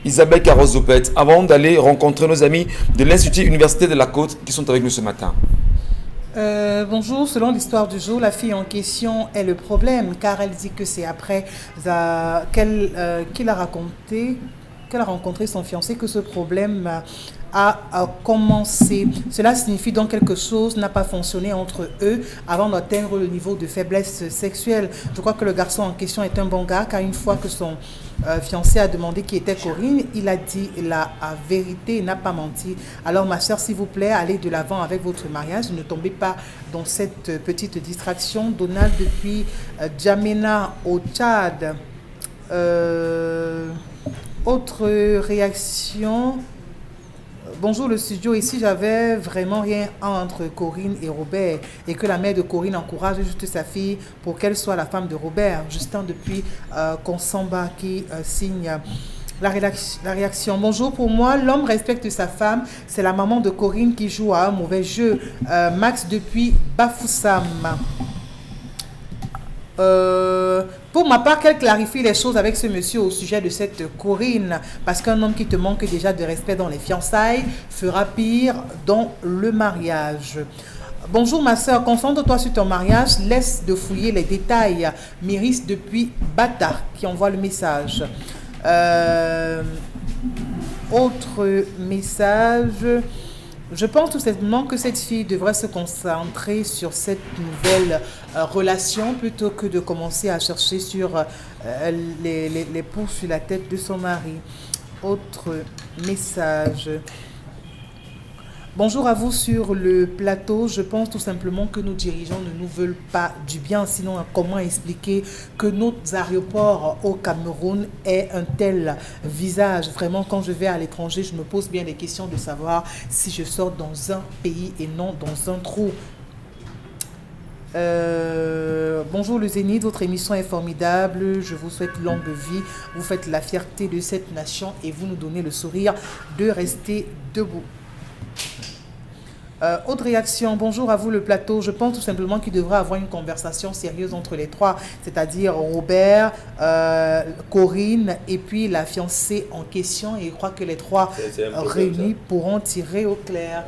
Isabelle Carozopet, avant d'aller rencontrer nos amis de l'Institut Université de la Côte qui sont avec nous ce matin. Bonjour, selon l'histoire du jour, la fille en question est le problème car elle dit que c'est après qu'elle a rencontré son fiancé que ce problème a commencé. Cela signifie donc quelque chose n'a pas fonctionné entre eux avant d'atteindre le niveau de faiblesse sexuelle. Je crois que le garçon en question est un bon gars car une fois que son fiancé a demandé qui était Corinne, il a dit la vérité, il n'a pas menti. Alors ma soeur, s'il vous plaît, allez de l'avant avec votre mariage, ne tombez pas dans cette petite distraction. Donald depuis Djamena au Tchad. Autre réaction. Bonjour le studio, ici j'avais vraiment rien entre Corinne et Robert et que la mère de Corinne encourage juste sa fille pour qu'elle soit la femme de Robert. Justin depuis Konsamba qui signe La réaction. Bonjour, pour moi, l'homme respecte sa femme. C'est la maman de Corinne qui joue à un mauvais jeu. Max depuis Bafoussam. Pour ma part, qu'elle clarifie les choses avec ce monsieur au sujet de cette Corinne. Parce qu'un homme qui te manque déjà de respect dans les fiançailles fera pire dans le mariage. Bonjour ma soeur, concentre-toi sur ton mariage, laisse de fouiller les détails. Myris depuis Bata qui envoie le message. Autre message. Je pense tout simplement que cette fille devrait se concentrer sur cette nouvelle relation plutôt que de commencer à chercher sur les poux sur la tête de son mari. Autre message. Bonjour à vous sur le plateau. Je pense tout simplement que nos dirigeants ne nous veulent pas du bien. Sinon, comment expliquer que notre aéroport au Cameroun ait un tel visage? Vraiment, quand je vais à l'étranger, je me pose bien des questions de savoir si je sors dans un pays et non dans un trou. Bonjour le Zénith, votre émission est formidable. Je vous souhaite longue vie. Vous faites la fierté de cette nation et vous nous donnez le sourire de rester debout. Autre réaction, bonjour à vous le plateau. Je pense tout simplement qu'il devrait avoir une conversation sérieuse entre les trois, c'est-à-dire Robert, Corinne et puis la fiancée en question. Et je crois que les trois réunis pourront tirer au clair.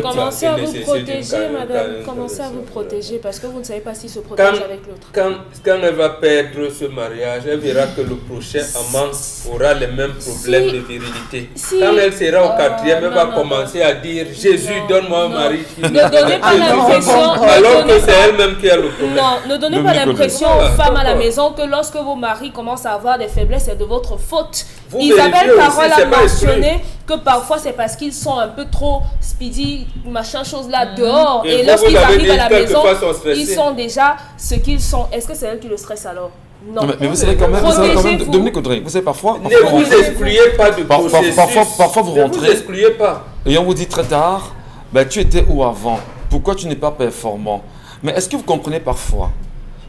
Commencez à vous protéger, madame. Commencez à vous protéger parce que vous ne savez pas s'il se protège avec l'autre. Quand elle va perdre ce mariage, elle verra que le prochain amant aura les mêmes problèmes de virilité. Quand elle sera au quatrième, elle va commencer à dire Jésus, donne-moi un mari. Ne donnez pas l'impression. Alors que c'est elle-même qui a le problème. Non, ne donnez pas l'impression aux femmes à la maison que lorsque vos maris commencent à avoir des faiblesses, c'est de votre faute. Isabelle Carole a mentionné que parfois c'est parce qu'ils sont un peu trop speedy, machin chose là dehors. Et lorsqu'ils arrivent à la maison, ils sont déjà ce qu'ils sont. Est-ce que c'est elle qui le stresse alors? Non. Mais vous savez quand même, Dominique Audrey, vous savez parfois... Ne vous excluez pas de processus. Parfois vous rentrez... Ne vous excluez pas. Et on vous dit très tard, ben, tu étais où avant? Pourquoi tu n'es pas performant? Mais est-ce que vous comprenez parfois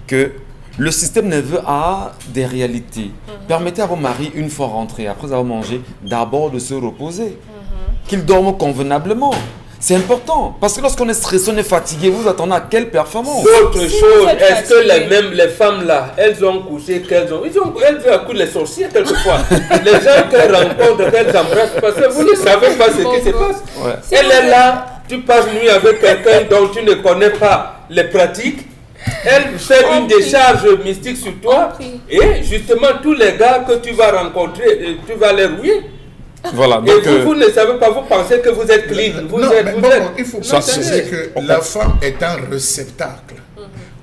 que le système nerveux a des réalités? Permettez à vos maris, une fois rentrés, après avoir mangé, d'abord de se reposer. Qu'ils dorment convenablement. C'est important. Parce que lorsqu'on est stressé, on est fatigué, vous attendez à quelle performance? Autre chose, est-ce que les femmes là, elles ont couché, elles ont accouché les sorciers quelquefois. Les gens qu'elles rencontrent, qu'elles embrassent, parce que vous ne savez pas ce qui se passe. Ouais. Elle est là, tu passes nuit avec quelqu'un dont tu ne connais pas les pratiques. Elle fait une décharge mystique sur toi. Et justement, tous les gars que tu vas rencontrer, tu vas les rouiller. Voilà, donc, et vous ne savez pas, vous pensez que vous êtes clean. Il faut penser que la femme est un réceptacle.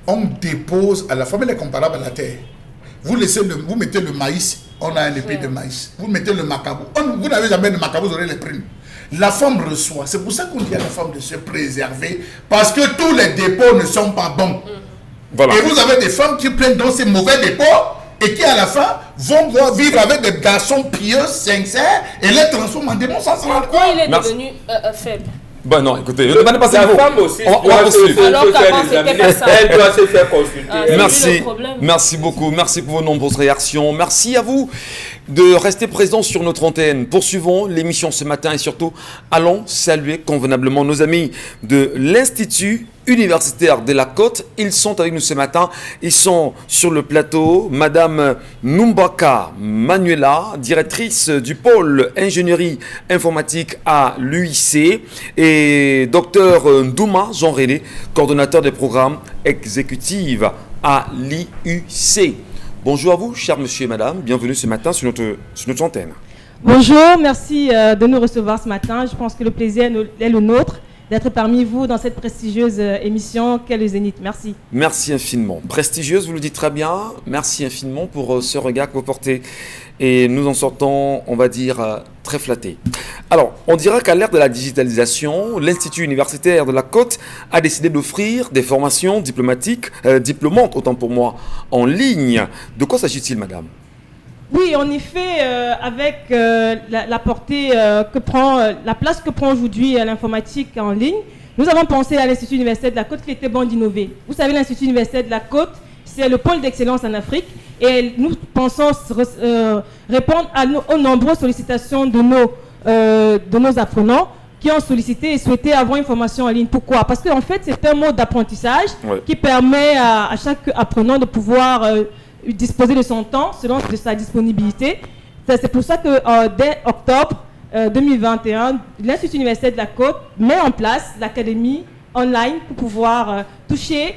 On dépose à la femme, elle est comparable à la terre. Vous mettez le maïs, on a un épée de maïs. Vous mettez le macabo. Vous n'avez jamais de macabo, vous aurez les primes. La femme reçoit. C'est pour ça qu'on dit à la femme de se préserver. Parce que tous les dépôts ne sont pas bons. Voilà. Et vous avez des femmes qui prennent dans ces mauvais dépôts et qui à la fin vont vivre avec des garçons pieux, sincères et les transforment en démons sans se rendre compte. Pourquoi il est devenu faible? Ben non, écoutez, ne demandez pas la femme aussi doit se faire consulter. Merci beaucoup, merci pour vos nombreuses réactions. Merci à vous de rester présents sur notre antenne. Poursuivons l'émission ce matin et surtout, allons saluer convenablement nos amis de l'Institut universitaire de la Côte. Ils sont avec nous ce matin. Ils sont sur le plateau. Madame Numbaka Manuela, directrice du pôle ingénierie informatique à l'UIC, et docteur Ndouma Jean-René, coordonnateur des programmes exécutifs à l'IUC. Bonjour à vous, chers monsieur et madame. Bienvenue ce matin sur notre antenne. Bonjour, merci de nous recevoir ce matin. Je pense que le plaisir est le nôtre d'être parmi vous dans cette prestigieuse émission qu'est le Zénith. Merci. Merci infiniment. Prestigieuse, vous le dites très bien. Merci infiniment pour ce regard que vous portez. Et nous en sortons, on va dire, très flattés. Alors, on dira qu'à l'ère de la digitalisation, l'Institut universitaire de la Côte a décidé d'offrir des formations diplômantes, autant pour moi, en ligne. De quoi s'agit-il, madame ? Oui, en effet, avec la portée que prend, la place que prend aujourd'hui l'informatique en ligne, nous avons pensé à l'Institut universitaire de la Côte qu'il était bon d'innover. Vous savez, l'Institut universitaire de la Côte, c'est le pôle d'excellence en Afrique. et nous pensons répondre aux nombreuses sollicitations de nos apprenants qui ont sollicité et souhaité avoir une formation en ligne. Pourquoi? Parce qu'en fait, c'est un mode d'apprentissage qui permet à chaque apprenant de pouvoir disposer de son temps selon de sa disponibilité. C'est pour ça que dès octobre 2021, l'Institut universitaire de la Côte met en place l'académie online pour pouvoir toucher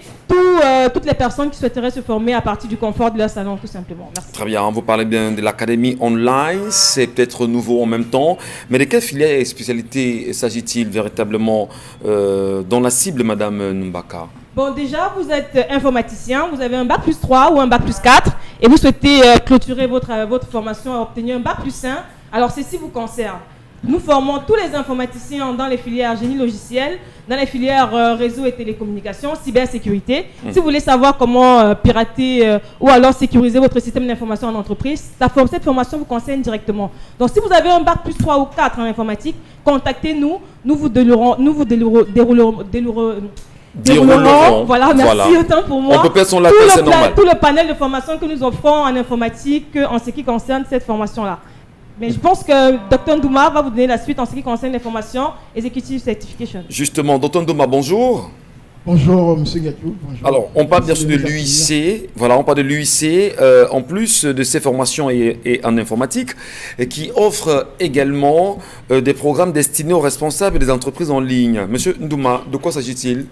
toutes les personnes qui souhaiteraient se former à partir du confort de leur salon, tout simplement. Merci. Très bien, vous parlez bien de l'académie online, c'est peut-être nouveau en même temps, mais de quelle filière et spécialité s'agit-il véritablement dans la cible, Madame Numbaka? Bon, déjà, vous êtes informaticien, vous avez un bac plus 3 ou un bac plus 4 et vous souhaitez clôturer votre formation et obtenir un bac plus 1. Alors, ceci vous concerne. Nous formons tous les informaticiens dans les filières génie logiciel, dans les filières réseau et télécommunications, cybersécurité. Si vous voulez savoir comment pirater ou alors sécuriser votre système d'information en entreprise, cette formation vous concerne directement. Donc, si vous avez un bac plus 3 ou 4 en informatique, contactez-nous, nous vous déroulerons. Voilà, merci autant pour moi. On peut perdre son latin, c'est normal. Tout le panel de formation que nous offrons en informatique en ce qui concerne cette formation-là. Mais je pense que Dr Ndouma va vous donner la suite en ce qui concerne les formations Executive Certification. Justement, Dr Ndouma, bonjour. Bonjour, M. Gatiou. Alors, on parle bien sûr de l'UIC. Voilà, on parle de l'UIC, en plus de ces formations et en informatique, et qui offre également des programmes destinés aux responsables des entreprises en ligne. Monsieur Ndouma, de quoi s'agit-il?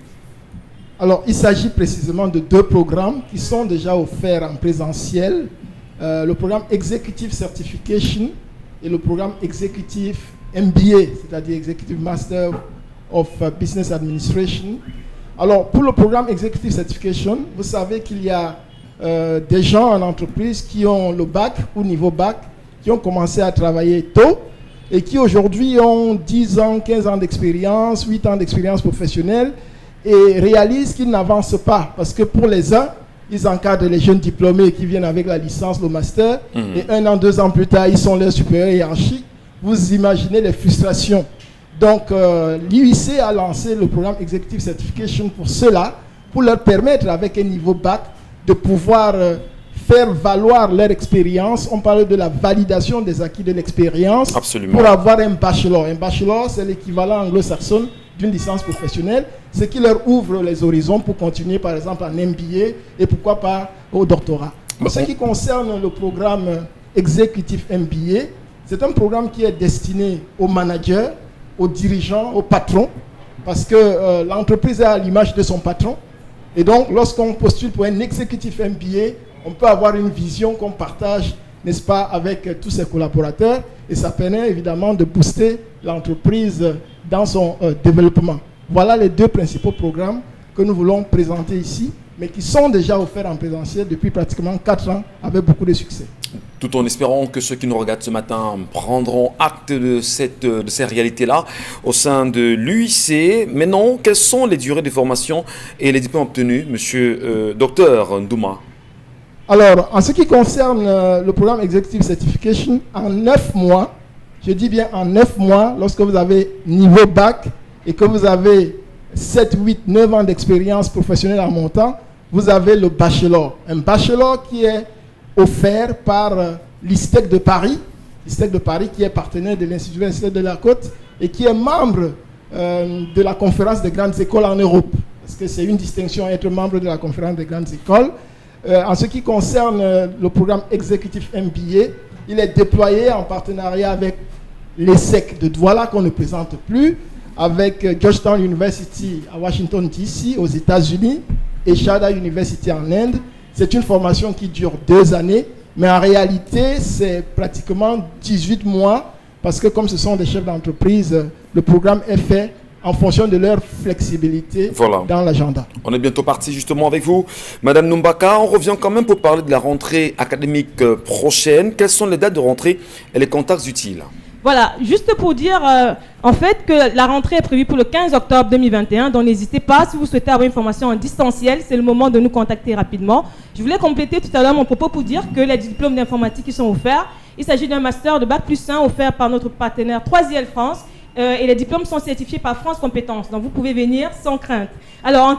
Alors, il s'agit précisément de 2 programmes qui sont déjà offerts en présentiel. Le programme Executive Certification et le programme Executive MBA, c'est-à-dire Executive Master of Business Administration. Alors, pour le programme Executive Certification, vous savez qu'il y a des gens en entreprise qui ont le bac ou niveau bac, qui ont commencé à travailler tôt et qui aujourd'hui ont 10 ans, 15 ans d'expérience, 8 ans d'expérience professionnelle et réalisent qu'ils n'avancent pas parce que pour les uns, ils encadrent les jeunes diplômés qui viennent avec la licence, le master, et 1 an, 2 ans plus tard, ils sont leurs supérieurs hiérarchiques. Vous imaginez les frustrations. Donc, l'UIC a lancé le programme Executive Certification pour cela, pour leur permettre, avec un niveau bac, de pouvoir faire valoir leur expérience. On parle de la validation des acquis de l'expérience. Absolument. Pour avoir un bachelor. Un bachelor, c'est l'équivalent anglo-saxon d'une licence professionnelle, ce qui leur ouvre les horizons pour continuer par exemple en MBA et pourquoi pas au doctorat. En ce qui concerne le programme Executive MBA, c'est un programme qui est destiné aux managers, aux dirigeants, aux patrons, parce que l'entreprise est à l'image de son patron. Et donc, lorsqu'on postule pour un Executive MBA, on peut avoir une vision qu'on partage, n'est-ce pas, avec tous ses collaborateurs, et ça permet évidemment de booster l'entreprise dans son développement. Voilà les 2 principaux programmes que nous voulons présenter ici, mais qui sont déjà offerts en présentiel depuis pratiquement 4 ans avec beaucoup de succès. Tout en espérant que ceux qui nous regardent ce matin prendront acte de ces réalités-là au sein de l'UIC. Maintenant, quelles sont les durées de formation et les diplômes obtenus, monsieur Dr Ndouma? Alors, en ce qui concerne le programme Executive Certification, en 9 mois, je dis bien en 9 mois, lorsque vous avez niveau bac et que vous avez 7, 8, 9 ans d'expérience professionnelle en montant, vous avez le bachelor. Un bachelor qui est offert par l'ISTEC de Paris. l'ISTEC de Paris qui est partenaire de l'Institut universitaire de la Côte et qui est membre de la conférence des grandes écoles en Europe. Parce que c'est une distinction être membre de la conférence des grandes écoles. En ce qui concerne le programme Executive MBA, il est déployé en partenariat avec l'ESSEC de Douala qu'on ne présente plus, avec Georgetown University à Washington DC aux États-Unis et Shada University en Inde. C'est une formation qui dure 2 années, mais en réalité c'est pratiquement 18 mois parce que comme ce sont des chefs d'entreprise, le programme est fait en fonction de leur flexibilité dans l'agenda. On est bientôt parti justement avec vous. Madame Numbaka, on revient quand même pour parler de la rentrée académique prochaine. Quelles sont les dates de rentrée et les contacts utiles? Voilà, juste pour dire en fait que la rentrée est prévue pour le 15 octobre 2021, donc n'hésitez pas, si vous souhaitez avoir une formation en distanciel, c'est le moment de nous contacter rapidement. Je voulais compléter tout à l'heure mon propos pour dire que les diplômes d'informatique qui sont offerts, il s'agit d'un master de Bac+1 offert par notre partenaire 3IL France, et les diplômes sont certifiés par France Compétences, donc vous pouvez venir sans crainte. Alors en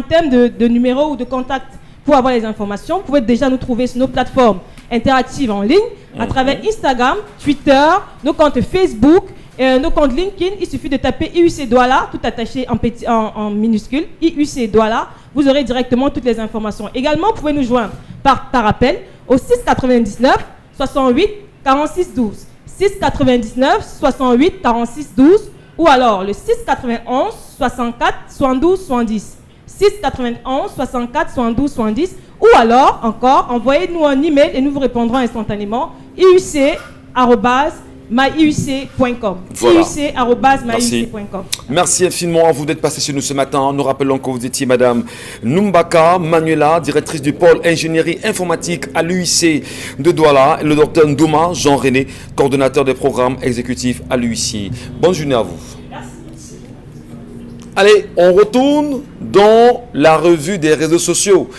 termes de numéro ou de contact pour avoir les informations. Vous pouvez déjà nous trouver sur nos plateformes interactives en ligne, à travers Instagram, Twitter, nos comptes Facebook, nos comptes LinkedIn. Il suffit de taper IUC Douala, tout attaché en minuscule, IUC Douala. Vous aurez directement toutes les informations. Également, vous pouvez nous joindre par appel au 699 68 46 12. 699 68 46 12 ou alors le 691 64 72 70. 691 64 72 70 ou alors encore envoyez-nous un email et nous vous répondrons instantanément iuc@myiuc.com. Voilà. iuc@myiuc.com. Merci infiniment à vous d'être passé chez nous ce matin. Nous rappelons que vous étiez Madame Numbaka Manuela, directrice du pôle ingénierie informatique à l'UIC de Douala, et le docteur Ndouma Jean-René, coordonnateur des programmes exécutifs à l'UIC. Bonne journée à vous. Allez, on retourne dans la revue des réseaux sociaux.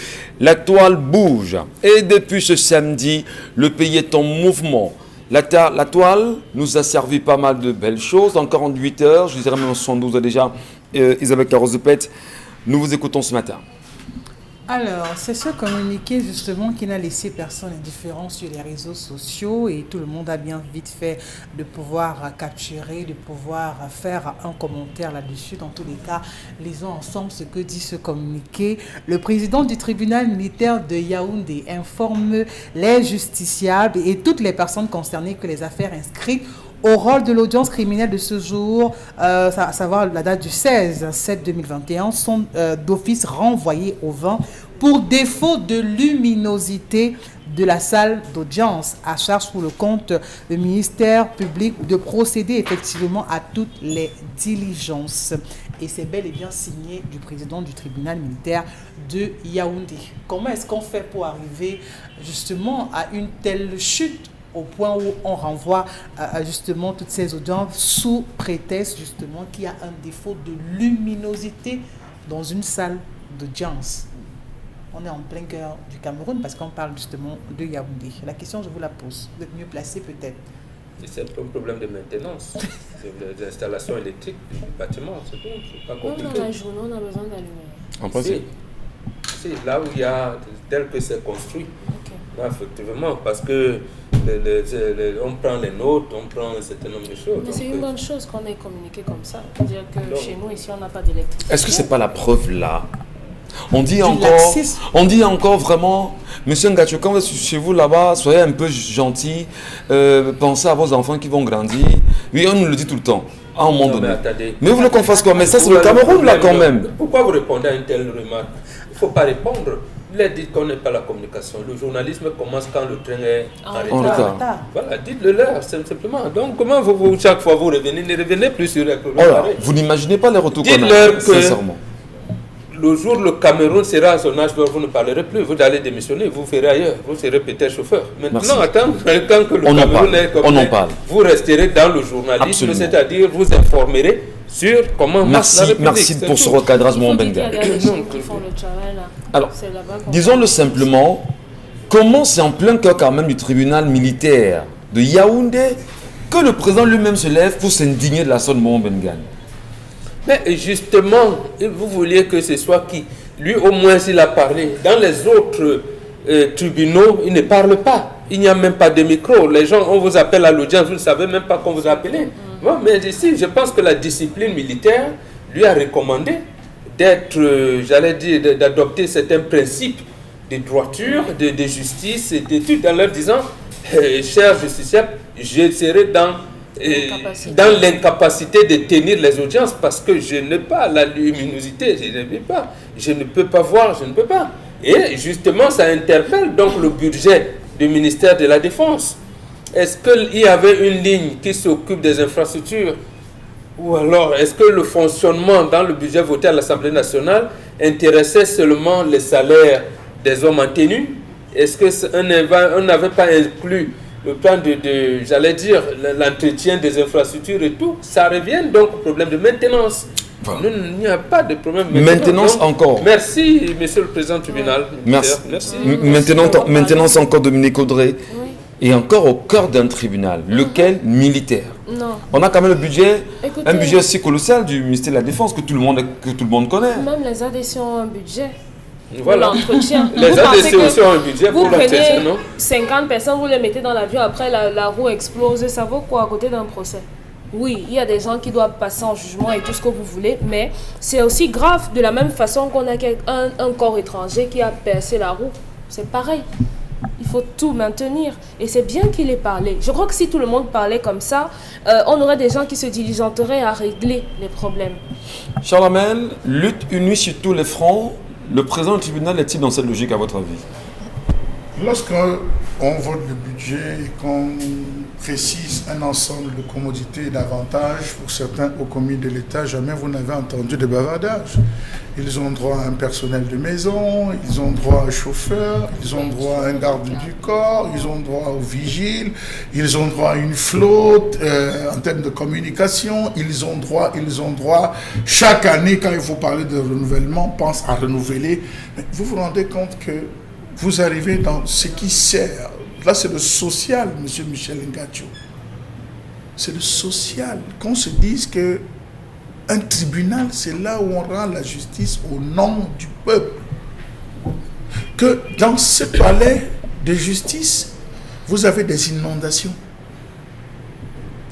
La toile bouge et depuis ce samedi, le pays est en mouvement. La toile nous a servi pas mal de belles choses. En 48 heures, je dirais même en 72 heures déjà, Isabelle Carozepet, nous vous écoutons ce matin. Alors, c'est ce communiqué justement qui n'a laissé personne indifférent sur les réseaux sociaux et tout le monde a bien vite fait de pouvoir capturer, de pouvoir faire un commentaire là-dessus. Dans tous les cas, lisons ensemble ce que dit ce communiqué. Le président du tribunal militaire de Yaoundé informe les justiciables et toutes les personnes concernées que les affaires inscrites au rôle de l'audience criminelle de ce jour, à savoir la date du 16/7/2021, sont d'office renvoyés au vent pour défaut de luminosité de la salle d'audience, à charge pour le compte du ministère public de procéder effectivement à toutes les diligences. Et c'est bel et bien signé du président du tribunal militaire de Yaoundé. Comment est-ce qu'on fait pour arriver justement à une telle chute au point où on renvoie justement toutes ces audiences sous prétexte justement qu'il y a un défaut de luminosité dans une salle d'audience? On est en plein cœur du Cameroun parce qu'on parle justement de Yaoundé. La question, je vous la pose. Vous êtes mieux placé peut-être. C'est un problème de maintenance, des installations électriques du bâtiment, c'est tout, c'est pas compliqué. Dans la journée, on a besoin d'allumer. En principe. C'est là où il y a, tel que c'est construit. Okay. Là, effectivement, parce que on prend les notes, on prend un certain nombre de choses. Mais c'est une bonne chose qu'on ait communiqué comme ça. C'est-à-dire que chez nous, ici, on n'a pas d'électricité. Est-ce que c'est pas la preuve là? On dit encore vraiment, Monsieur Ngacho, quand vous êtes chez vous là-bas, soyez un peu gentil, pensez à vos enfants qui vont grandir. Oui, on nous le dit tout le temps, à un moment donné. Mais vous voulez qu'on fasse quoi? Mais ça, c'est le Cameroun là quand même. Pourquoi vous répondez à une telle remarque? Il ne faut pas répondre. Il a dit qu'on n'est pas la communication. Le journalisme commence quand le train est en retard. Voilà, dites-le leur, simplement. Donc, comment chaque fois vous revenez, ne revenez plus sur les problèmes. Vous n'imaginez pas les retours qu'on a, dites-leur que sincèrement. Le jour où le Cameroun sera à son âge, vous ne parlerez plus, vous allez démissionner, vous ferez ailleurs, vous serez peut-être chauffeur. Maintenant, attends, quand que le Cameroun est comme ça, vous resterez dans le journalisme, c'est-à-dire vous informerez sur comment marche la République. Merci pour ce recadrage, mon Benga. Alors, disons-le simplement, comment c'est en plein cœur quand même du tribunal militaire de Yaoundé que le président lui-même se lève pour s'indigner de la sonne Mon Bengan? Mais justement, vous vouliez que ce soit qui? Lui, au moins, il a parlé. Dans les autres tribunaux, il ne parle pas. Il n'y a même pas de micro. Les gens, on vous appelle à l'audience, vous ne savez même pas qu'on vous a appelé. Bon, mais ici, je pense que la discipline militaire lui a recommandé d'être, j'allais dire, d'adopter certains principes de droiture, de justice et d'études en leur disant, chers justiciables, je serai dans l'incapacité de tenir les audiences parce que je n'ai pas la luminosité, je ne peux pas voir, je ne peux pas. Et justement, ça interpelle donc le budget du ministère de la Défense. Est-ce qu'il y avait une ligne qui s'occupe des infrastructures? Ou alors, est-ce que le fonctionnement dans le budget voté à l'Assemblée nationale intéressait seulement les salaires des hommes en tenue? Est-ce qu'on n'avait pas inclus le plan j'allais dire, l'entretien des infrastructures et tout? Ça revient donc au problème de maintenance. Voilà. Il n'y a pas de problème de maintenance. Donc, encore. Merci, monsieur le président du tribunal. Merci. Maintenance encore, Dominique Audrey. Oui. Et encore au cœur d'un tribunal, lequel militaire. Non. On a quand même le budget, un budget aussi colossal du ministère de la Défense que tout le monde connaît. Même les adhésions ont un budget. Voilà. l'entretien. Les Vous pensez ADC que aussi ont un budget vous pour l'entretien, prenez non? 50 personnes, vous les mettez dans l'avion, après la roue explose, ça vaut quoi à côté d'un procès? Oui, il y a des gens qui doivent passer en jugement et tout ce que vous voulez, mais c'est aussi grave de la même façon qu'on a un corps étranger qui a percé la roue. C'est pareil. Il faut tout maintenir. Et c'est bien qu'il ait parlé. Je crois que si tout le monde parlait comme ça, on aurait des gens qui se diligenteraient à régler les problèmes. Charles-Amel, lutte unie sur tous les fronts. Le président du tribunal est-il dans cette logique à votre avis? Lorsqu'on vote le budget et qu'on précise un ensemble de commodités et d'avantages pour certains hauts commis de l'État, jamais vous n'avez entendu de bavardage. Ils ont droit à un personnel de maison, ils ont droit à un chauffeur, ils ont droit à un garde du corps, ils ont droit aux vigiles, ils ont droit à une flotte en termes de communication, ils ont droit, chaque année quand il faut parler de renouvellement, pense à renouveler. Mais vous vous rendez compte que vous arrivez dans ce qui sert. Là, c'est le social, M. Michel Ngacho. C'est le social. Qu'on se dise que un tribunal, c'est là où on rend la justice au nom du peuple. Que dans ce palais de justice, vous avez des inondations.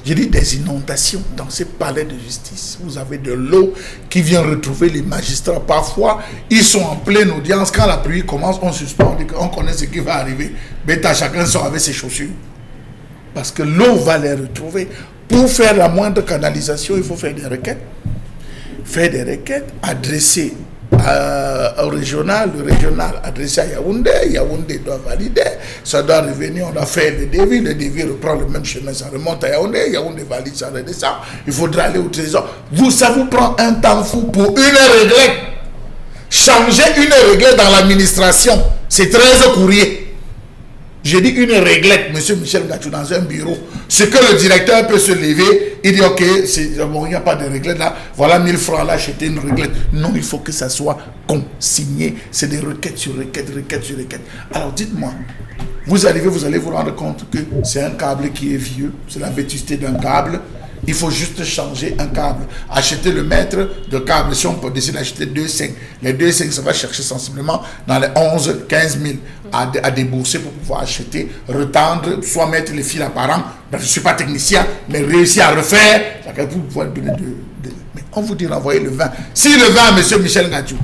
Je dis des inondations dans ces palais de justice. Vous avez de l'eau qui vient retrouver les magistrats. Parfois, ils sont en pleine audience. Quand la pluie commence, on suspend, on connaît ce qui va arriver. Bêta, chacun sort avec ses chaussures. Parce que l'eau va les retrouver. Pour faire la moindre canalisation, il faut faire des requêtes. Faire des requêtes, adresser au régional, le régional adressé à Yaoundé, Yaoundé doit valider, ça doit revenir, on doit faire le devis reprend le même chemin, ça remonte à Yaoundé, Yaoundé valide, ça redescend, il faudra aller au trésor. Ça vous prend un temps fou pour une réglette. Changer une réglette dans l'administration, c'est 13 courriers. J'ai dit une réglette, M. Michel Ngacho, dans un bureau. Ce que le directeur peut se lever, il dit ok, bon, il n'y a pas de réglette là, voilà 1000 francs là, acheter une réglette. Non, il faut que ça soit consigné. C'est des requêtes sur requêtes, requêtes sur requêtes. Alors dites-moi, vous allez vous rendre compte que c'est un câble qui est vieux, c'est la vétusté d'un câble. Il faut juste changer un câble. Acheter le mètre de câble, si on peut décider d'acheter 2,5. Les 2,5, ça va chercher sensiblement dans les 11, 15 000 à débourser pour pouvoir acheter, retendre, soit mettre les fils apparents. Je ne suis pas technicien, mais réussir à refaire, ça va pouvoir donner mais on vous dit renvoyer le 20. Si le 20, M. Michel Ngacho,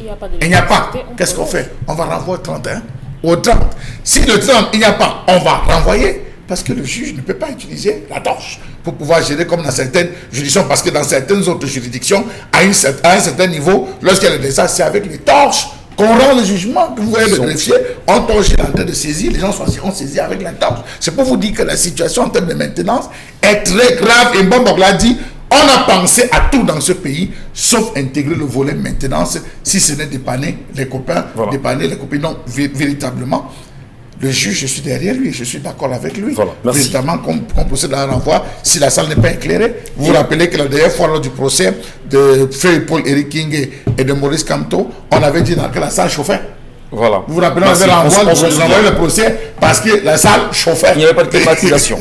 il n'y a pas, qu'est-ce qu'on fait? On va renvoyer au 31, au 30. Si le 30, il n'y a pas, on va renvoyer. Parce que le juge ne peut pas utiliser la torche pour pouvoir gérer comme dans certaines juridictions, parce que dans certaines autres juridictions, à un certain niveau, lorsqu'il y a des ça, c'est avec les torches qu'on rend le jugement. Vous voyez le greffier, on torche en train de saisir, les gens ont saisi avec la torche. C'est pour vous dire que la situation en termes de maintenance est très grave. Et Mbombo l'a dit, on a pensé à tout dans ce pays, sauf intégrer le volet maintenance, si ce n'est dépanner les copains, voilà. Dépanner les copines, non, véritablement. Le juge, je suis derrière lui, je suis d'accord avec lui. Voilà, véritablement, qu'on procède à un renvoi si la salle n'est pas éclairée. Vous vous rappelez que la dernière fois, lors du procès de Feu Paul Eric King et de Maurice Kamto, on avait dit que la salle chauffait. Voilà. Vous vous rappelez, on avait renvoyé le procès parce que la salle chauffait. Il n'y avait pas de climatisation.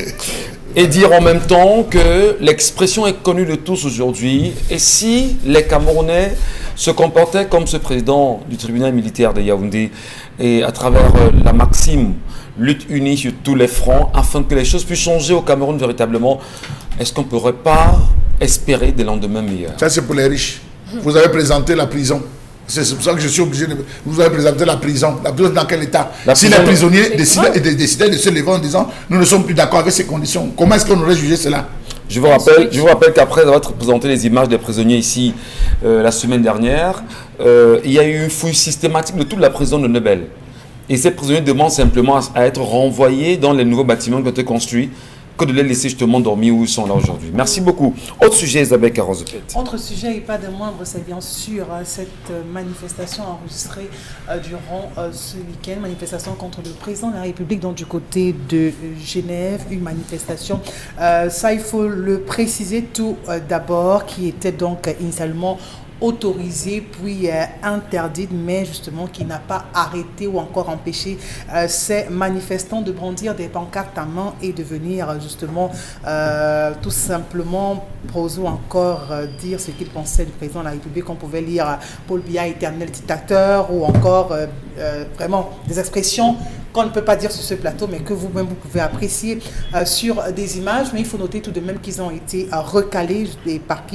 Et dire en même temps que l'expression est connue de tous aujourd'hui. Et si les Camerounais se comportaient comme ce président du tribunal militaire de Yaoundé, et à travers la maxime lutte unie sur tous les fronts, afin que les choses puissent changer au Cameroun véritablement, est-ce qu'on ne pourrait pas espérer des lendemains meilleurs? Ça, c'est pour les riches. Vous avez présenté la prison. C'est pour ça que je suis obligé de... Vous avez présenté la prison. La prison dans quel état? Si les prisonniers décidaient de se lever en disant « Nous ne sommes plus d'accord avec ces conditions », comment est-ce qu'on aurait jugé cela? Je vous rappelle qu'après avoir présenté les images des prisonniers ici la semaine dernière, il y a eu une fouille systématique de toute la prison de Nebel. Et ces prisonniers demandent simplement à être renvoyés dans les nouveaux bâtiments qui ont été construits, que de les laisser justement dormir où ils sont là aujourd'hui. Merci beaucoup. Autre sujet, Isabelle Carrozepet. Autre sujet et pas de moindre, c'est bien sûr cette manifestation enregistrée durant ce week-end, manifestation contre le président de la République, donc du côté de Genève, une manifestation, ça il faut le préciser tout d'abord, qui était donc initialement autorisée puis interdite, mais justement qui n'a pas arrêté ou encore empêché ces manifestants de brandir des pancartes à main et de venir justement tout simplement poser ou encore dire ce qu'ils pensaient du président de la République. On pouvait lire Paul Biya, éternel dictateur, ou encore vraiment des expressions qu'on ne peut pas dire sur ce plateau, mais que vous-même vous pouvez apprécier sur des images. Mais il faut noter tout de même qu'ils ont été recalés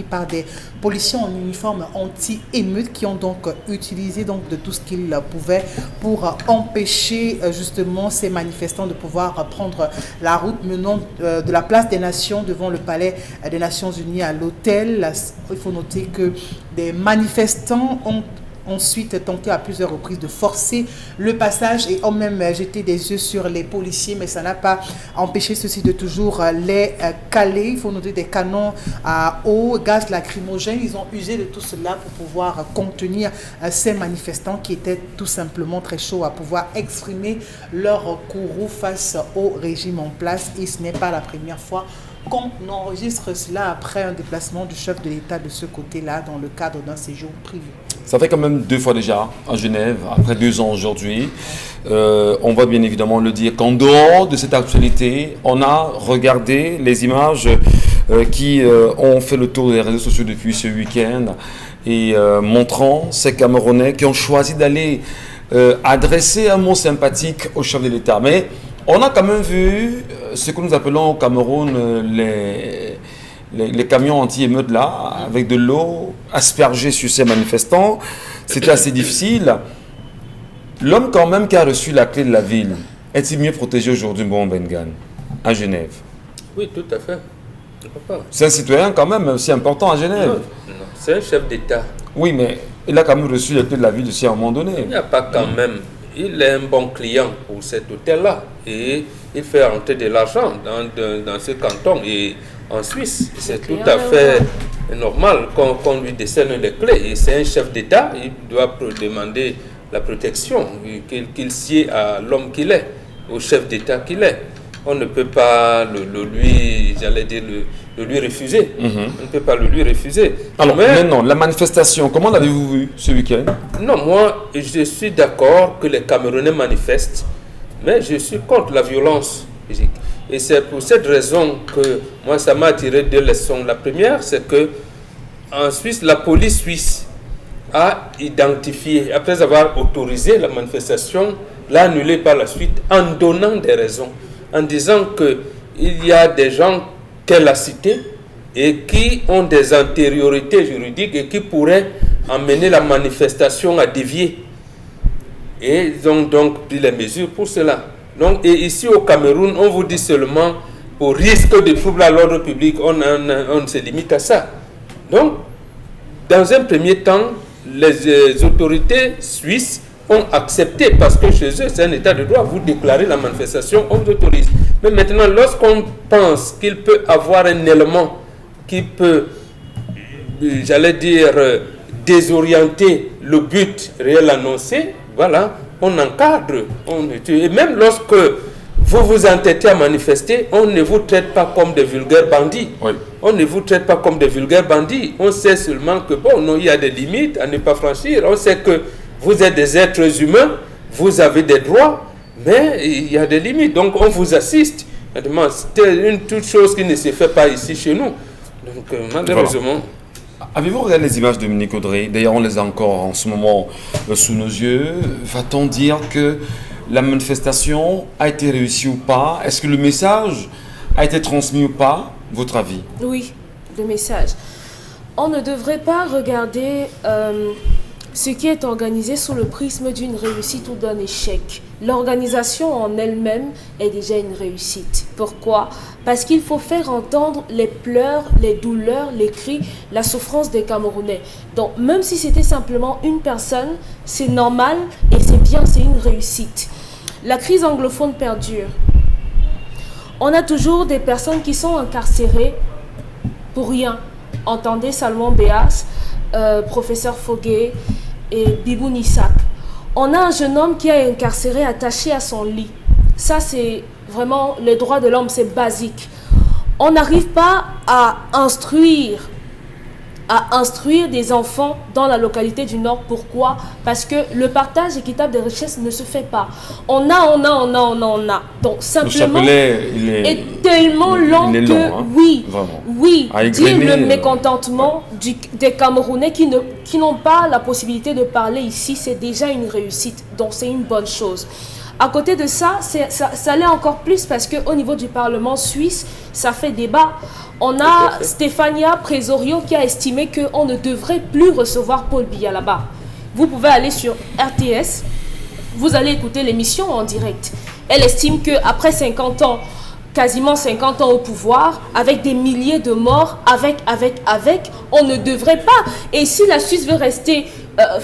par des policiers en uniforme anti-émeute qui ont donc utilisé donc de tout ce qu'ils pouvaient pour empêcher justement ces manifestants de pouvoir prendre la route menant de la place des Nations devant le palais des Nations Unies à l'hôtel. Il faut noter que des manifestants ont ensuite tenté à plusieurs reprises de forcer le passage et ont même jeté des yeux sur les policiers, mais ça n'a pas empêché ceux-ci de toujours les caler. Il faut noter des canons à eau, gaz lacrymogène. Ils ont usé de tout cela pour pouvoir contenir ces manifestants qui étaient tout simplement très chauds à pouvoir exprimer leur courroux face au régime en place. Et ce n'est pas la première fois qu'on enregistre cela après un déplacement du chef de l'État de ce côté-là dans le cadre d'un séjour privé. Ça fait quand même 2 fois déjà à Genève, après 2 ans aujourd'hui. On va bien évidemment le dire qu'en dehors de cette actualité, on a regardé les images qui ont fait le tour des réseaux sociaux depuis ce week-end et montrant ces Camerounais qui ont choisi d'aller adresser un mot sympathique au chef de l'État. Mais on a quand même vu ce que nous appelons au Cameroun les camions anti-émeutes là, avec de l'eau aspergée sur ces manifestants. C'était assez difficile. L'homme quand même qui a reçu la clé de la ville, est-il mieux protégé aujourd'hui, bon Bengan, à Genève? Oui, tout à fait. C'est un citoyen quand même aussi important à Genève. Non, c'est un chef d'État. Oui, mais il a quand même reçu la clé de la ville aussi à un moment donné. Il n'y a pas quand même. Il est un bon client pour cet hôtel-là et il fait rentrer de l'argent dans ce canton et en Suisse. C'est tout à fait normal qu'on lui décerne les clés. Et c'est un chef d'État, il doit demander la protection, qu'il sied à l'homme qu'il est, au chef d'État qu'il est. On ne peut pas le lui refuser. On ne peut pas le lui refuser. Alors maintenant, la manifestation, comment l'avez-vous vu ce week-end? Non, moi, je suis d'accord que les Camerounais manifestent, mais je suis contre la violence physique. Et c'est pour cette raison que moi, ça m'a attiré 2 leçons. La première, c'est que en Suisse, la police suisse a identifié, après avoir autorisé la manifestation, l'a annulée par la suite en donnant des raisons, en disant qu'il y a des gens qu'elle a cités et qui ont des antériorités juridiques et qui pourraient amener la manifestation à dévier. Et ils ont donc pris les mesures pour cela. Donc, et ici au Cameroun, on vous dit seulement au risque de troubles à l'ordre public, on se limite à ça. Donc, dans un premier temps, les autorités suisses ont accepté, parce que chez eux, c'est un état de droit, vous déclarez la manifestation, on vous autorise. Mais maintenant, lorsqu'on pense qu'il peut avoir un élément qui peut, j'allais dire, désorienter le but réel annoncé, voilà, on encadre. Et même lorsque vous vous entêtez à manifester, on ne vous traite pas comme des vulgaires bandits. Oui. On ne vous traite pas comme des vulgaires bandits. On sait seulement que, bon, non, il y a des limites à ne pas franchir. On sait que vous êtes des êtres humains, vous avez des droits, mais il y a des limites. Donc, on vous assiste. C'est une toute chose qui ne se fait pas ici chez nous. Donc, malheureusement... Voilà. Avez-vous regardé les images de Dominique Audrey? D'ailleurs, on les a encore en ce moment sous nos yeux. Va-t-on dire que la manifestation a été réussie ou pas? Est-ce que le message a été transmis ou pas? Votre avis? Oui, le message. On ne devrait pas regarder ce qui est organisé sous le prisme d'une réussite ou d'un échec. L'organisation en elle-même est déjà une réussite. Pourquoi? Parce qu'il faut faire entendre les pleurs, les douleurs, les cris, la souffrance des Camerounais. Donc même si c'était simplement une personne, c'est normal et c'est bien, c'est une réussite. La crise anglophone perdure. On a toujours des personnes qui sont incarcérées pour rien. Entendez Salomon Béas, professeur Foguet et Bibou Nissak. On a un jeune homme qui est incarcéré, attaché à son lit. Ça, c'est vraiment les droits de l'homme, c'est basique. On n'arrive pas à instruire à instruire des enfants dans la localité du Nord. Pourquoi? Parce que le partage équitable des richesses ne se fait pas. On a. Donc simplement, est tellement lent que oui, dire le mécontentement des Camerounais qui n'ont pas la possibilité de parler ici, c'est déjà une réussite. Donc c'est une bonne chose. À côté de ça, ça l'est encore plus parce qu'au niveau du Parlement suisse, ça fait débat. On a Stefania Presorio qui a estimé qu'on ne devrait plus recevoir Paul Biya là-bas. Vous pouvez aller sur RTS, vous allez écouter l'émission en direct. Elle estime qu'après 50 ans, quasiment 50 ans au pouvoir, avec des milliers de morts, on ne devrait pas. Et si la Suisse veut rester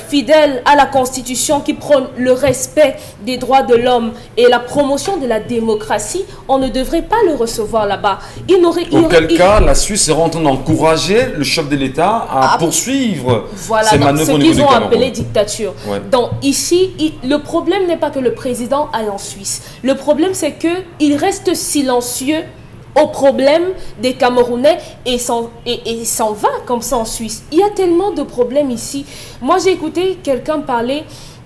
fidèle à la Constitution qui prône le respect des droits de l'homme et la promotion de la démocratie, on ne devrait pas le recevoir là-bas. Auquel cas, la Suisse serait en train d'encourager le chef de l'État à poursuivre ses manœuvres au niveau du Cameroun. Ce qu'ils ont appelé dictature. Ouais. Donc ici, le problème n'est pas que le président aille en Suisse. Le problème, c'est qu'il reste silencieux au problème des Camerounais et s'en va comme ça en Suisse. Il y a tellement de problèmes ici. Moi, j'ai écouté quelqu'un parler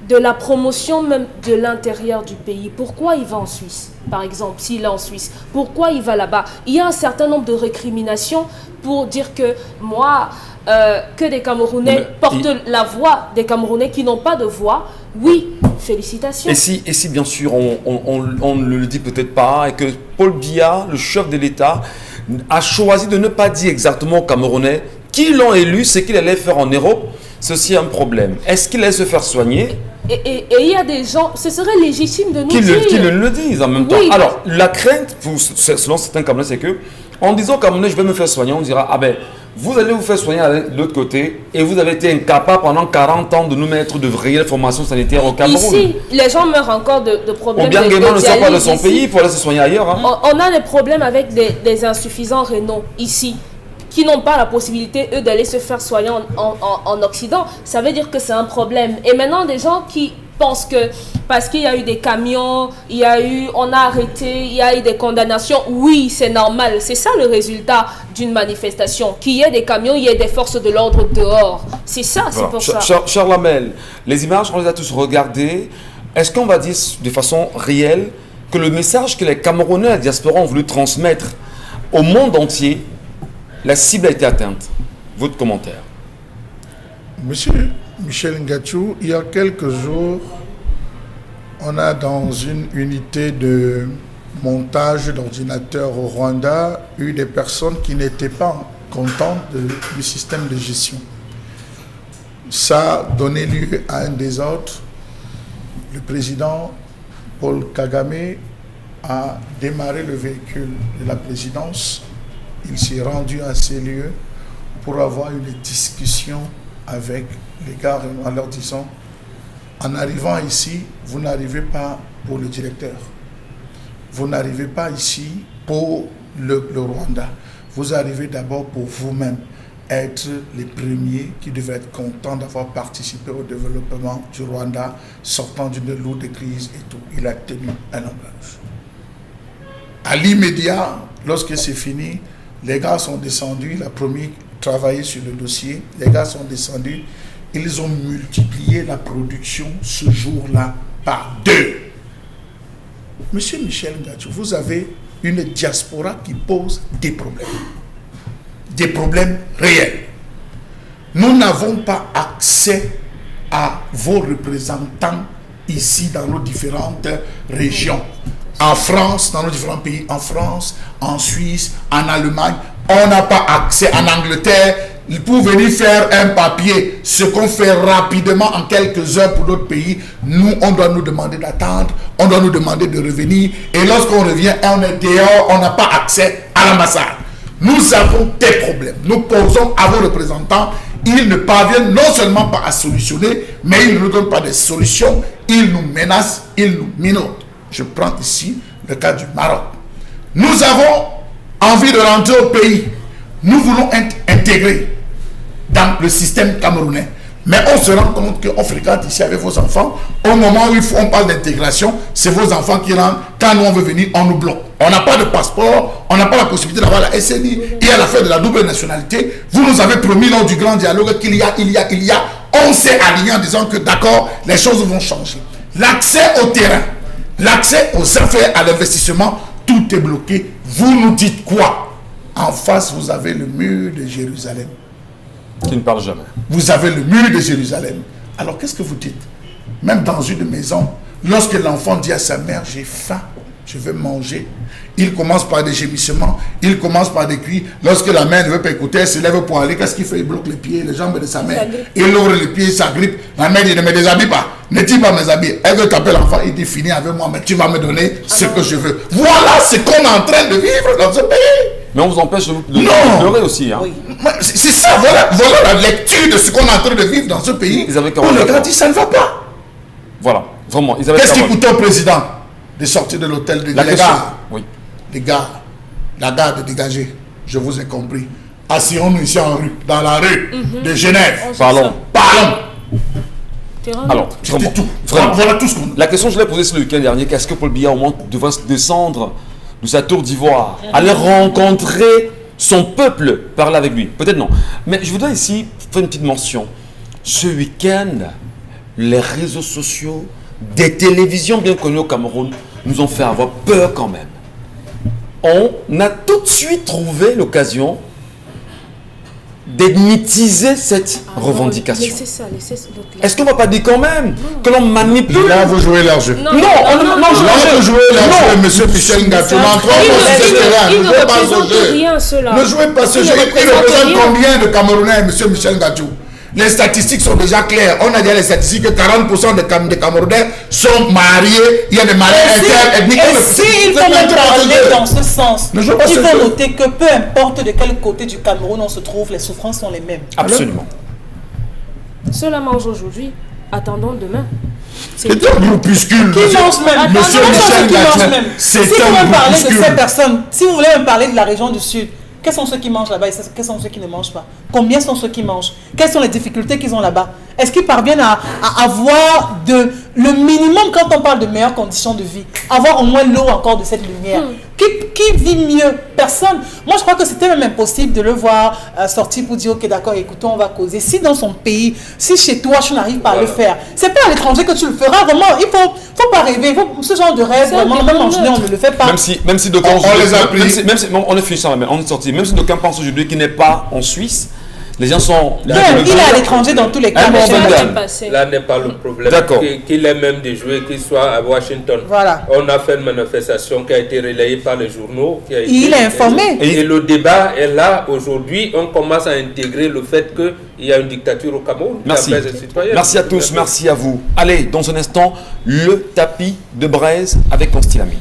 de la promotion même de l'intérieur du pays. Pourquoi il va en Suisse, par exemple, s'il est en Suisse? Pourquoi il va là-bas? Il y a un certain nombre de récriminations pour dire que moi, que des Camerounais portent la voix des Camerounais qui n'ont pas de voix. Oui, félicitations. Et si bien sûr, on ne le dit peut-être pas, et que Paul Biya, le chef de l'État, a choisi de ne pas dire exactement aux Camerounais qui l'ont élu, ce qu'il allait faire en Europe, ceci est un problème. Est-ce qu'il allait se faire soigner? Et il y a des gens, ce serait légitime de nous dire. Qu'ils le disent en même temps. Alors, la crainte, selon certains Camerounais, c'est que, en disant aux Camerounais, je vais me faire soigner, on dira, ah ben, vous allez vous faire soigner de l'autre côté et vous avez été incapable pendant 40 ans de nous mettre de vraies formations sanitaires au Cameroun. Ici, les gens meurent encore de problèmes. Ou bien Guéman ne sort pas de son pays pour aller se soigner ailleurs. Hein. On a des problèmes avec des insuffisants rénaux ici, qui n'ont pas la possibilité, eux, d'aller se faire soigner en Occident. Ça veut dire que c'est un problème. Et maintenant, des gens qui pensent que parce qu'il y a eu des camions, on a arrêté, il y a eu des condamnations, oui, c'est normal. C'est ça le résultat d'une manifestation. Qu'il y ait des camions, il y ait des forces de l'ordre dehors. C'est ça, voilà. C'est pour ça. Cher Lamel, les images, on les a tous regardées. Est-ce qu'on va dire de façon réelle que le message que les Camerounais et la diaspora ont voulu transmettre au monde entier, la cible a été atteinte? Votre commentaire. Monsieur Michel Ngatsou, il y a quelques jours, on a dans une unité de montage d'ordinateurs au Rwanda eu des personnes qui n'étaient pas contentes du système de gestion. Ça a donné lieu à un désordre. Le président Paul Kagame a démarré le véhicule de la présidence. Il s'est rendu à ces lieux pour avoir une discussion avec les gars en leur disant, en arrivant ici, vous n'arrivez pas pour le directeur. Vous n'arrivez pas ici pour le Rwanda. Vous arrivez d'abord pour vous-même, être les premiers qui devaient être contents d'avoir participé au développement du Rwanda, sortant d'une lourde crise et tout. Il a tenu un langage. À l'immédiat, lorsque c'est fini, les gars sont descendus, il a promis travailler sur le dossier, les gars sont descendus, ils ont multiplié la production ce jour-là par 2. Monsieur Michel Ngatsou, vous avez une diaspora qui pose des problèmes réels. Nous n'avons pas accès à vos représentants ici dans nos différentes régions. En France, dans nos différents pays, en France, en Suisse, en Allemagne, on n'a pas accès. En Angleterre, pour venir faire un papier, ce qu'on fait rapidement en quelques heures pour d'autres pays, nous, on doit nous demander d'attendre, on doit nous demander de revenir. Et lorsqu'on revient, on est dehors, on n'a pas accès à l'ambassade. Nous avons des problèmes. Nous posons à vos représentants, ils ne parviennent non seulement pas à solutionner, mais ils ne nous donnent pas de solutions, ils nous menacent, ils nous minautent. Je prends ici le cas du Maroc. Nous avons envie de rentrer au pays. Nous voulons être intégrés dans le système camerounais. Mais on se rend compte qu'on fréquente ici avec vos enfants. Au moment où on parle d'intégration, c'est vos enfants qui rentrent. Quand nous on veut venir, on nous bloque. On n'a pas de passeport, on n'a pas la possibilité d'avoir la SNI. Il y a l'affaire de la double nationalité. Vous nous avez promis lors du grand dialogue qu'il y a, on s'est aligné en disant que d'accord, les choses vont changer. L'accès au terrain, l'accès aux affaires, à l'investissement, tout est bloqué. Vous nous dites quoi? En face, vous avez le mur de Jérusalem. Qui ne parle jamais. Vous avez le mur de Jérusalem. Alors qu'est-ce que vous dites? Même dans une maison, lorsque l'enfant dit à sa mère, j'ai faim, je veux manger, il commence par des gémissements, il commence par des cris. Lorsque la mère ne veut pas écouter, elle se lève pour aller. Qu'est-ce qu'il fait? Il bloque les pieds, les jambes de sa mère. Il ouvre les pieds, ça grippe. La mère dit, ne me déshabille pas. Ne dis pas mes habits. Elle veut taper l'enfant. Il dit, finis avec moi, mais tu vas me donner ce que je veux. Voilà ce qu'on est en train de vivre dans ce pays. Mais on vous empêche de pleurer aussi. Hein. Oui. C'est ça, voilà la lecture de ce qu'on est en train de vivre dans ce pays. Ils avaient On le dit, ça ne va pas. Voilà, vraiment. Qu'est-ce qui coûtait au président de sortir de l'hôtel de les gars? Oui. Les gars, la garde dégagée, je vous ai compris. Asseyons-nous ici en rue, dans la rue de Genève. Parlons. Alors, c'était tout. Vraiment. Voilà tout ce qu'on... La question que je l'ai posée le week-end dernier, qu'est-ce que Paul Biya au moins devrait descendre de sa tour d'ivoire, aller rencontrer son peuple, parler avec lui? Peut-être non. Mais je voudrais ici faire une petite mention. Ce week-end, les réseaux sociaux, des télévisions bien connues au Cameroun, nous ont fait avoir peur quand même. On a tout de suite trouvé l'occasion d'ethniser cette revendication. Est-ce qu'on ne va pas dire quand même que l'on manipule? Là, vous jouez leur jeu. Non, vous jouez leur jeu, monsieur Michel Ngatou. Il ne représente rien, cela. Ne jouez pas ce jeu. Il représente combien de Camerounais, monsieur Michel Ngatou? Les statistiques sont déjà claires. On a déjà les statistiques que 40% des Camerounais sont mariés. Il y a des mariages interethniques. Et s'il faut même parler dans ce sens, il faut noter que peu importe de quel côté du Cameroun on se trouve, les souffrances sont les mêmes. Absolument. Cela mange aujourd'hui, attendons demain. C'est un groupuscule. Qui mange même? Monsieur Michel Ngatou, c'est un groupuscule. Si vous voulez parler de ces personnes, si vous voulez me parler de la région du Sud, quels sont ceux qui mangent là-bas et quels sont ceux qui ne mangent pas? Combien sont ceux qui mangent? Quelles sont les difficultés qu'ils ont là-bas? Est-ce qu'ils parviennent à avoir le minimum quand on parle de meilleures conditions de vie? Avoir au moins l'eau encore de cette lumière. Qui vit mieux? Personne. Moi, je crois que c'était même impossible de le voir sortir pour dire, ok, d'accord, écoutons, on va causer. Si dans son pays, si chez toi, tu n'arrives pas à le faire, c'est pas à l'étranger que tu le feras. Vraiment, il faut pas rêver. Ce genre de rêve, vraiment, même en Genève, on ne le fait pas. Même si d'aucuns on est fini ça, on est sorti. Même si d'aucuns pensent aujourd'hui qu'il n'est pas en Suisse, les gens sont... il est à l'étranger dans tous les cas. Là n'est pas le problème. Qu'il ait même des jouets, qu'il soit à Washington. Voilà. On a fait une manifestation qui a été relayée par les journaux. Il est informé. Et le débat est là. Aujourd'hui, on commence à intégrer le fait qu'il y a une dictature au Cameroun. Merci. Merci à tous, merci à vous. Allez, dans un instant, le tapis de braise avec Constilamine.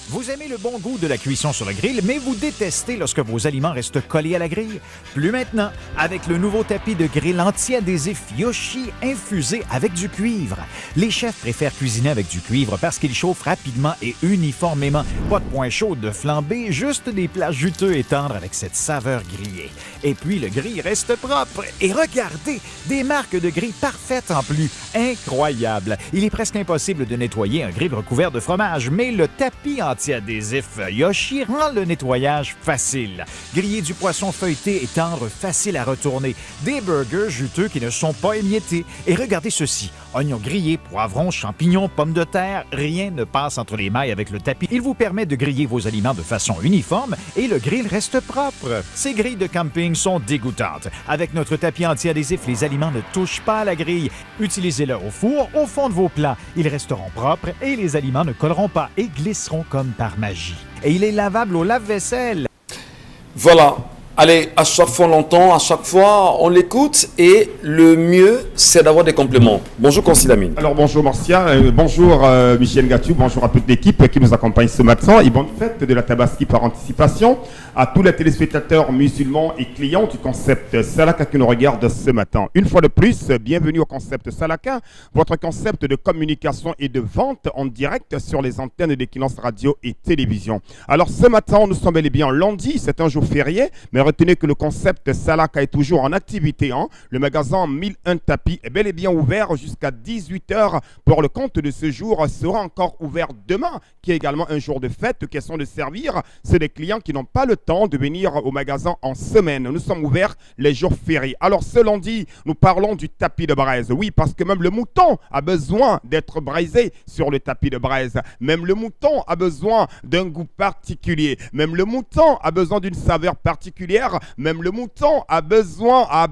Vous aimez le bon goût de la cuisson sur le grill, mais vous détestez lorsque vos aliments restent collés à la grille? Plus maintenant, avec le nouveau tapis de grill anti-adhésif Yoshi infusé avec du cuivre. Les chefs préfèrent cuisiner avec du cuivre parce qu'il chauffe rapidement et uniformément. Pas de point chaud de flambée, juste des plats juteux et tendres avec cette saveur grillée. Et puis le grill reste propre. Et regardez, des marques de grill parfaites en plus. Incroyable! Il est presque impossible de nettoyer un grill recouvert de fromage, mais le tapis anti-adhésif Yoshi rend le nettoyage facile. Griller du poisson feuilleté et tendre, facile à retourner. Des burgers juteux qui ne sont pas émiettés. Et regardez ceci. Oignons grillés, poivrons, champignons, pommes de terre, rien ne passe entre les mailles avec le tapis. Il vous permet de griller vos aliments de façon uniforme et le grill reste propre. Ces grilles de camping sont dégoûtantes. Avec notre tapis anti-adhésif, les aliments ne touchent pas à la grille. Utilisez-le au four, au fond de vos plats. Ils resteront propres et les aliments ne colleront pas et glisseront comme par magie. Et il est lavable au lave-vaisselle. Voilà. Allez, à chaque fois on l'entend, à chaque fois on l'écoute et le mieux c'est d'avoir des compléments. Bonjour Constilamine. Alors bonjour Marcia, bonjour Michel Ngatou, bonjour à toute l'équipe qui nous accompagne ce matin et bonne fête de la Tabaski par anticipation à tous les téléspectateurs musulmans et clients du concept Salaka qui nous regardent ce matin. Une fois de plus, bienvenue au concept Salaka, votre concept de communication et de vente en direct sur les antennes d'Equinox Radio et télévision. Alors ce matin, nous sommes bel et bien lundi, c'est un jour férié, mais retenez que le concept Salaka est toujours en activité. Hein. Le magasin 1001 tapis est bel et bien ouvert jusqu'à 18h. Pour le compte de ce jour sera encore ouvert demain, qui est également un jour de fête. Question de servir, c'est des clients qui n'ont pas le temps de venir au magasin en semaine. Nous sommes ouverts les jours fériés. Alors ce lundi, nous parlons du tapis de braise. Oui, parce que même le mouton a besoin d'être braisé sur le tapis de braise. Même le mouton a besoin d'un goût particulier. Même le mouton a besoin d'une saveur particulière. Même le mouton a besoin, a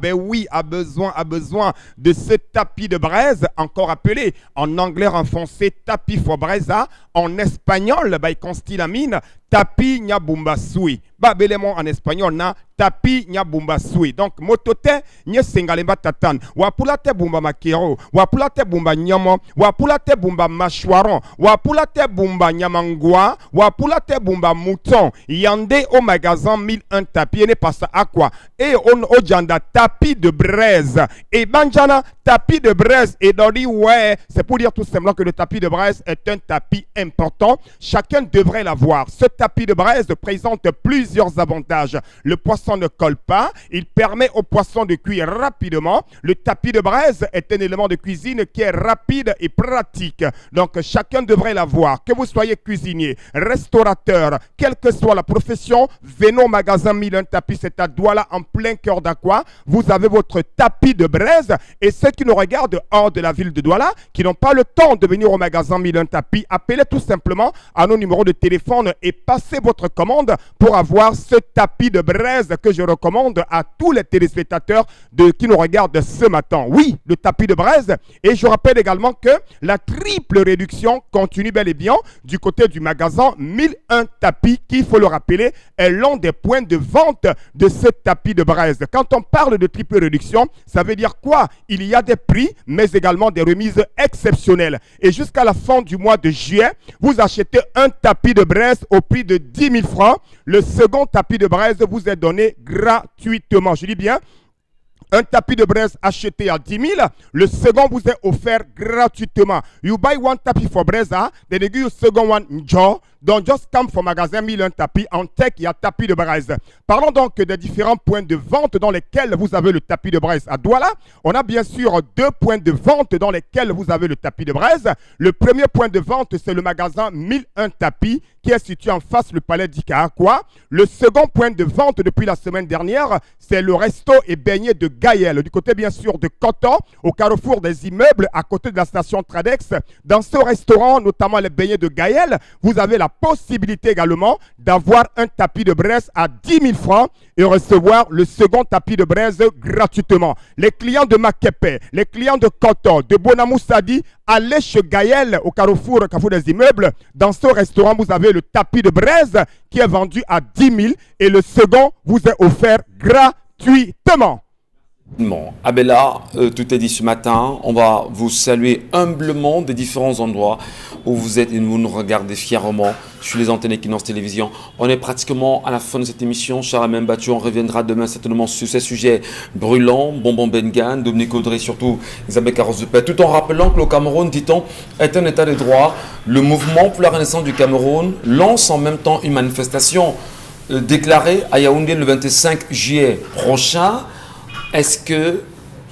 besoin de ce tapis de braise, encore appelé en anglais en français tapis for braisa, en espagnol, by constilamine, tapi nya bumbasui. Babelemo en espagnol na tapi nya bumbasui. Donc motote nya sengalemba tatan. Wapula te bumba makero, wapula te bumba nyamo, wapula te bumba machouaron, wapula te bumba nyamangwa, wapula te bumba mouton. Yande au magasin 1001 tapis ne passe à quoi? Et on ojanda tapis de braise. Et banjana tapis de braise. Et dori ouais, c'est pour dire tout simplement que le tapis de braise est un tapis important. Chacun devrait l'avoir. Ce tapis de braise présente plusieurs avantages. Le poisson ne colle pas, il permet au poisson de cuire rapidement. Le tapis de braise est un élément de cuisine qui est rapide et pratique. Donc chacun devrait l'avoir. Que vous soyez cuisinier, restaurateur, quelle que soit la profession, venez au magasin 1001 tapis, c'est à Douala en plein cœur d'Aqua. Vous avez votre tapis de braise et ceux qui nous regardent hors de la ville de Douala, qui n'ont pas le temps de venir au magasin 1001 tapis, appelez tout simplement à nos numéros de téléphone et passez votre commande pour avoir ce tapis de braise que je recommande à tous les téléspectateurs qui nous regardent ce matin. Oui, le tapis de braise. Et je rappelle également que la triple réduction continue bel et bien du côté du magasin 1001 tapis qui, il faut le rappeler, est l'un des points de vente de ce tapis de braise. Quand on parle de triple réduction, ça veut dire quoi? Il y a des prix, mais également des remises exceptionnelles. Et jusqu'à la fin du mois de juillet, vous achetez un tapis de braise au prix de 10 000 francs. Le second tapis de braise vous est donné gratuitement. Je dis bien, un tapis de braise acheté à 10 000, le second vous est offert gratuitement. You buy one tapis for braise, then they give you second one jaw. Donc, just come for magasin 1001 tapis. En tech, il y a tapis de braise. Parlons donc des différents points de vente dans lesquels vous avez le tapis de braise à Douala. On a bien sûr deux points de vente dans lesquels vous avez le tapis de braise. Le premier point de vente, c'est le magasin 1001 tapis qui est situé en face du palais d'Ikaakwa. Le second point de vente depuis la semaine dernière, c'est le resto et beignet de Gaël, du côté bien sûr de Koto, au carrefour des immeubles, à côté de la station Tradex. Dans ce restaurant, notamment les beignets de Gaël, vous avez la possibilité également d'avoir un tapis de braise à 10 000 francs et recevoir le second tapis de braise gratuitement. Les clients de Makepe, les clients de Koto, de Bonamoussadi, allez chez Gaël au carrefour des immeubles. Dans ce restaurant, vous avez le tapis de braise qui est vendu à 10 000 et le second vous est offert gratuitement. Bon, Abella, tout est dit ce matin. On va vous saluer humblement des différents endroits où vous êtes et vous nous regardez fièrement sur les antennes Equinox Télévision. On est pratiquement à la fin de cette émission. Charles Battu, on reviendra demain certainement sur ces sujets brûlants. Bonbon Bengan, Dominique Audrey, surtout Isabelle Carros de Paix. Tout en rappelant que le Cameroun, dit-on, est un état de droit. Le mouvement pour la renaissance du Cameroun lance en même temps une manifestation déclarée à Yaoundé le 25 juillet prochain. Est-ce que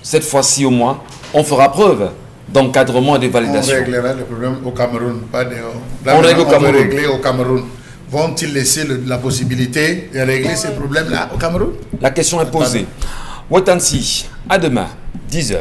cette fois-ci au moins, on fera preuve d'encadrement et de validation? On réglera le problème au Cameroun, pas dehors. On règle au Cameroun. On va régler au Cameroun. Vont-ils laisser la possibilité de régler ces problèmes-là au Cameroun? La question est posée. Wait and see. À demain, 10h.